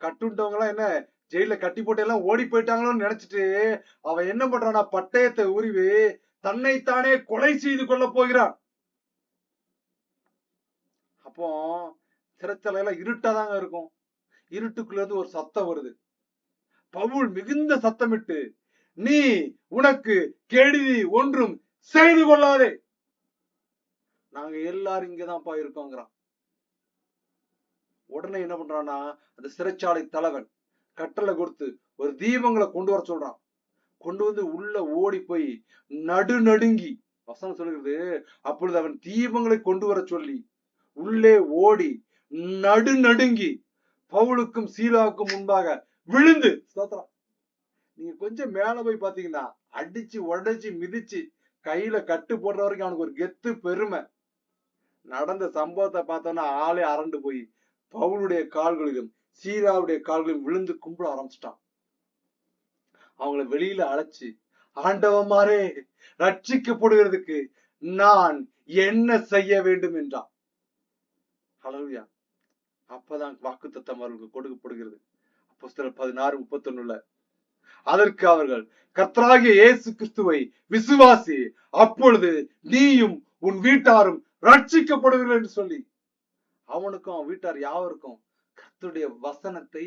கட்டுண்டவங்க எல்லாம் என்ன ஜெயில கட்டி போட்டு எல்லாம் ஓடி போயிட்டாங்களோன்னு நினைச்சிட்டு அவன் என்ன பண்றானா, பட்டயத்தை உருவி தன்னைத்தானே கொலை செய்து கொள்ள போகிறான். அப்போ சிறைச்சாலையில இருட்டாதாங்க இருக்கும். இருட்டுக்குள்ள இருந்து ஒரு சத்தம் வருது. பவுல் மிகுந்த சத்தமிட்டு, நீ உனக்கு கெடுதி ஒன்றும் செய்து கொள்ளாதே, நாங்க எல்லாரும் இங்கதான்ப்பா இருக்கோங்கிறான். உடனே என்ன பண்றான்னா, அந்த சிறைச்சாலை தலைவன் கட்டளை கொடுத்து ஒரு தீபங்களை கொண்டு வர சொல்றான். கொண்டு வந்து உள்ள ஓடி போய் நடுநடுங்கி, வசனம் சொல்லுகிறது, அப்பொழுது அவன் தீபங்களை கொண்டு வர சொல்லி உள்ளே ஓடி நடுநடுங்கி பவுலுக்கும் சீலாவுக்கும் முன்பாக விழுந்து, நீங்க கொஞ்சம் மேல போய் பாத்தீங்கன்னா அடிச்சு உடைச்சு மிதிச்சு கையில கட்டு போடுற வரைக்கும் அவனுக்கு ஒரு கெத்து பெருமை. நடந்த சம்பவத்தை பார்த்தோன்னா ஆளே அரண்டு போய் பவுலுடைய கால்களிலும் சீலாவுடைய கால்களிலும் விழுந்து கும்பிட ஆரம்பிச்சிட்டான். அவங்கள வெளியில அழைச்சு, ஆண்டவமாரே ரட்சிக்கப்படுகிறதுக்கு நான் என்ன செய்ய வேண்டும் என்றான். ஹல்லேலூயா. அப்பதான் வாக்குத்தத்தம் அவர்களுக்கு கொடுக்கப்படுகிறது. அப்போஸ்தலர் 16:31 அதற்கு அவர்கள், கர்த்தராகிய இயேசு கிறிஸ்துவை விசுவாசி, அப்பொழுது நீயும் உன் வீட்டாரும் ரட்சிக்கப்படுவீர்கள் என்று சொல்லி அவனுக்கும் அவன் வீட்டார் யாவருக்கும் கர்த்தருடைய வசனத்தை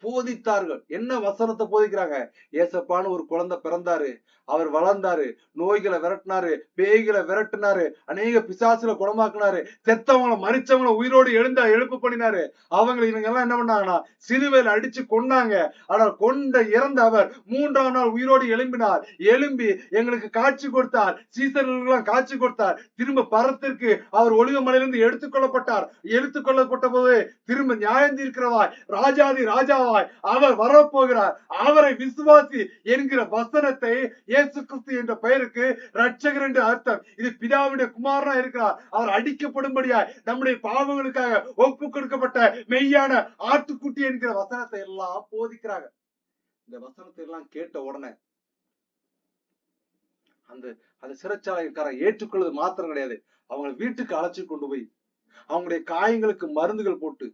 போதித்தார்கள். என்ன வசனத்தை போதிக்கிறாங்க? ஏசப்பான்னு ஒரு குழந்தை பிறந்தாரு, அவர் வளர்ந்தாரு, நோய்களை விரட்டினாரு, பேய்களை விரட்டினாரு, அநேக பிசாசுல குணமாக்குனாரு, செத்தவங்களை மரிச்சவங்களை உயிரோடு எழுப்பு பண்ணினாரு. இவங்க எல்லாம் என்ன பண்ணாங்கன்னா சிலுவையில் அடிச்சு கொண்டாங்க. ஆனால் இறந்த அவர் 3ஆம் நாள் உயிரோடு எழும்பி எங்களுக்கு காட்சி கொடுத்தார், சீசர்களுக்கெல்லாம் காட்சி கொடுத்தார். திரும்ப பரத்திற்கு அவர் ஒலிவ மலையிலிருந்து எடுத்துக்கொள்ளப்பட்ட போது திரும்ப நியாயம் தீர்க்கிறவாய் ராஜாதி ராஜாவா அவர் வரப்போகிறார், அவரை விசுவாசி என்கிற வசனத்தை, இயேசு கிறிஸ்து என்ற பெயருக்கு ரட்சகர் என்று அர்த்தம். இது பிதாவுடைய குமாரனா இருக்கிறார், அவர் அடிக்கப்படும்படியாய் நம்முடைய பாவங்களுக்காக ஒப்பு கொடுக்கப்பட்ட மெய்யான ஆட்டுக்குட்டி என்கிற வசனத்தை எல்லாம் போதிக்கிறாங்க. இந்த வசனத்தை எல்லாம் கேட்ட உடனே அந்த சிறைச்சாலைக்காரன் ஏற்றுக்கொள்வது மாத்திரம் கிடையாது, அவங்களை வீட்டுக்கு அழைச்சு கொண்டு போய் அவங்களுடைய காயங்களுக்கு மருந்துகள் போட்டு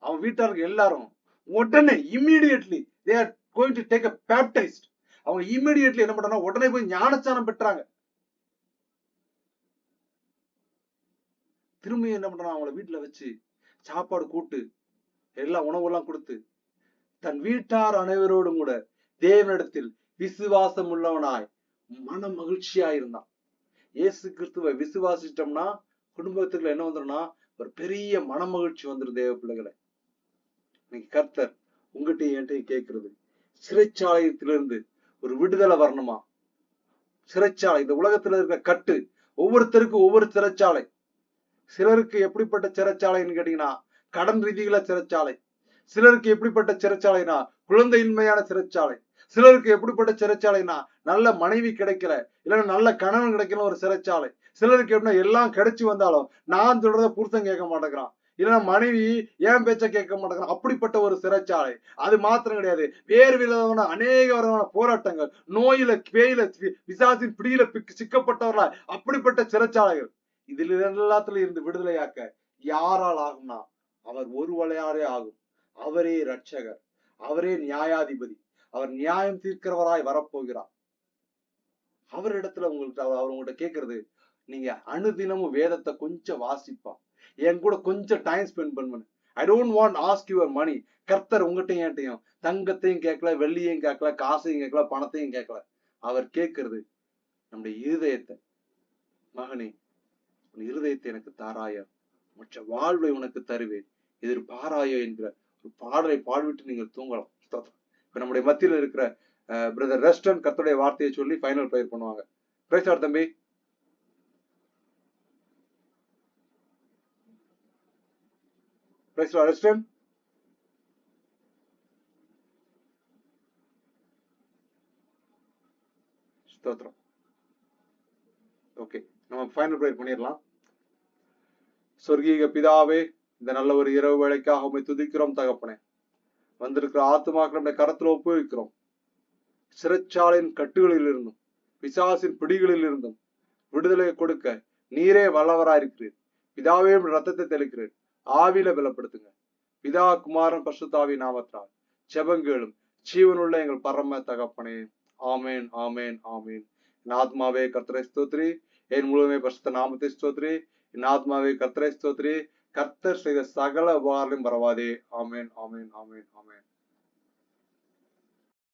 அவன் வீட்டாருக்கு எல்லாரும் உடனே immediately they are going to take a baptized. அவங்க இம்மீடியட்லி என்ன பண்றாங்க, உடனே போய் ஞானஸ்நானம் பெற்றாங்க. திரும்பி என்ன பண்றாங்க, அவங்கள வீட்டுல வச்சு சாப்பாடு கூட்டு எல்லா உணவெல்லாம் கொடுத்து தன் வீட்டார் அனைவரோடும் கூட தேவனிடத்தில் விசுவாசம் உள்ளவனாய் மன மகிழ்ச்சியா இருந்தான். இயேசு கிறிஸ்துவை விசுவாசிட்டோம்னா குடும்பத்துக்குள்ள என்ன வந்துடும்னா ஒரு பெரிய மன மகிழ்ச்சி வந்துடும். தேவ பிள்ளைகளை, இன்னைக்கு கர்த்தர் உங்ககிட்ட என்கிட்ட கேட்கிறது, சிறைச்சாலையத்திலிருந்து ஒரு விடுதலை வரணுமா? சிறைச்சாலை, இந்த உலகத்துல இருக்கிற கட்டு ஒவ்வொருத்தருக்கும் ஒவ்வொரு சிறைச்சாலை. சிலருக்கு எப்படிப்பட்ட சிறைச்சாலைன்னு கேட்டீங்கன்னா கடன் ரீதிகள சிறைச்சாலை, சிலருக்கு எப்படிப்பட்ட சிறைச்சாலைனா குழந்தையின்மையான சிறைச்சாலை, சிலருக்கு எப்படிப்பட்ட சிறைச்சாலைனா நல்ல மனைவி கிடைக்கல, இல்லைன்னா நல்ல கணவன் கிடைக்கல ஒரு சிறைச்சாலை, சிலருக்கு எப்படின்னா எல்லாம் கிடைச்சு வந்தாலும் நான் சொல்றத புருஷன் கேட்க மாட்டேங்கிறான், இல்லைன்னா மனைவி ஏன் பேச்ச கேட்க மாட்டேங்கிறான், அப்படிப்பட்ட ஒரு சிறைச்சாலை. அது மாத்திரம் கிடையாது, வேறு விதமான அநேக விதமான போராட்டங்கள், நோயில பேயில பிசாசின் பிடியில சிக்கப்பட்டவர்களா அப்படிப்பட்ட சிறைச்சாலைகள். இதுல எல்லாத்துல இருந்து விடுதலையாக்க யாரால் ஆகும்னா அவர் ஒருவரையாலே ஆகும். அவரே ரட்சகர், அவரே நியாயாதிபதி, அவர் நியாயம் தீர்க்கிறவராய் வரப்போகிறார். அவரிடத்துல உங்களுக்கு அவர் உங்கள்கிட்ட கேட்கறது, நீங்க அனுதினமும் வேதத்தை கொஞ்சம் வாசிப்பா, என் கூட கொஞ்சம் டைம் ஸ்பெண்ட் பண்ணுவேன். I don't want ask your money. கர்த்தர் உங்ககிட்டையும் என்கிட்டையும் தங்கத்தையும் கேட்கல, வெள்ளியையும் கேட்கல, காசையும் கேட்கல, பணத்தையும் கேட்கல. அவர் கேட்கறது நம்முடைய இருதயத்தை. மகனே, உன் இருதயத்தை எனக்கு தாராய, மற்ற வாழ்வை உனக்கு தருவேன், எதிர்பாராயோ என்கிற ஒரு பாடலை பாடிவிட்டு நீங்கள் தூங்கலாம். இப்ப நம்முடைய மத்தியில் இருக்கிற பிரதர் ரெஸ்டன் கர்த்தருடைய வார்த்தையை சொல்லி ஃபைனல் ப்ரேயர் பண்ணுவாங்க. பிரைஸ் லார்ட் தம்பி. Price Lord ரெஸ்டன். ஸ்தோத்திரம். ஓகே, நம்ம ஃபைனல் ப்ரேயர் பண்ணிடலாம். சொர்க்கீக பிதாவே, இந்த நல்ல ஒரு இரவு வேளைக்காக உம்மை துதிக்கிறோம் தகப்பனே. வந்திருக்கிற ஆத்துமாக்கள் நம்முடைய கரத்துல ஒப்புவிக்கிறோம். சிறைச்சாலையின் கட்டுகளில் இருந்தும் பிசாசின் பிடிகளில் இருந்தும் விடுதலை கொடுக்க நீரே வல்லவராயிருக்கிறீர். பிதாவே, ரத்தத்தை தெளிக்கிறேன், ஆவியில பலப்படுத்துங்க. பிதா குமாரன் பரிசுத்தாவி நாமத்தால் ஜெபங்களும் ஜீவனுள்ள எங்கள் பரம தகப்பனே. ஆமேன், ஆமேன், ஆமேன். என் ஆத்மாவே கர்த்தரை ஸ்தோத்திரி, என் முழுமே பரிசுத்த நாமத்தை ஸ்தோத்திரி. என் ஆத்மாவே கர்த்தரை ஸ்தோத்திரி, கர்த்தர் செய்த சகல உபகாரங்களையும் பரவாதே. ஆமேன், ஆமேன், ஆமேன், ஆமேன்.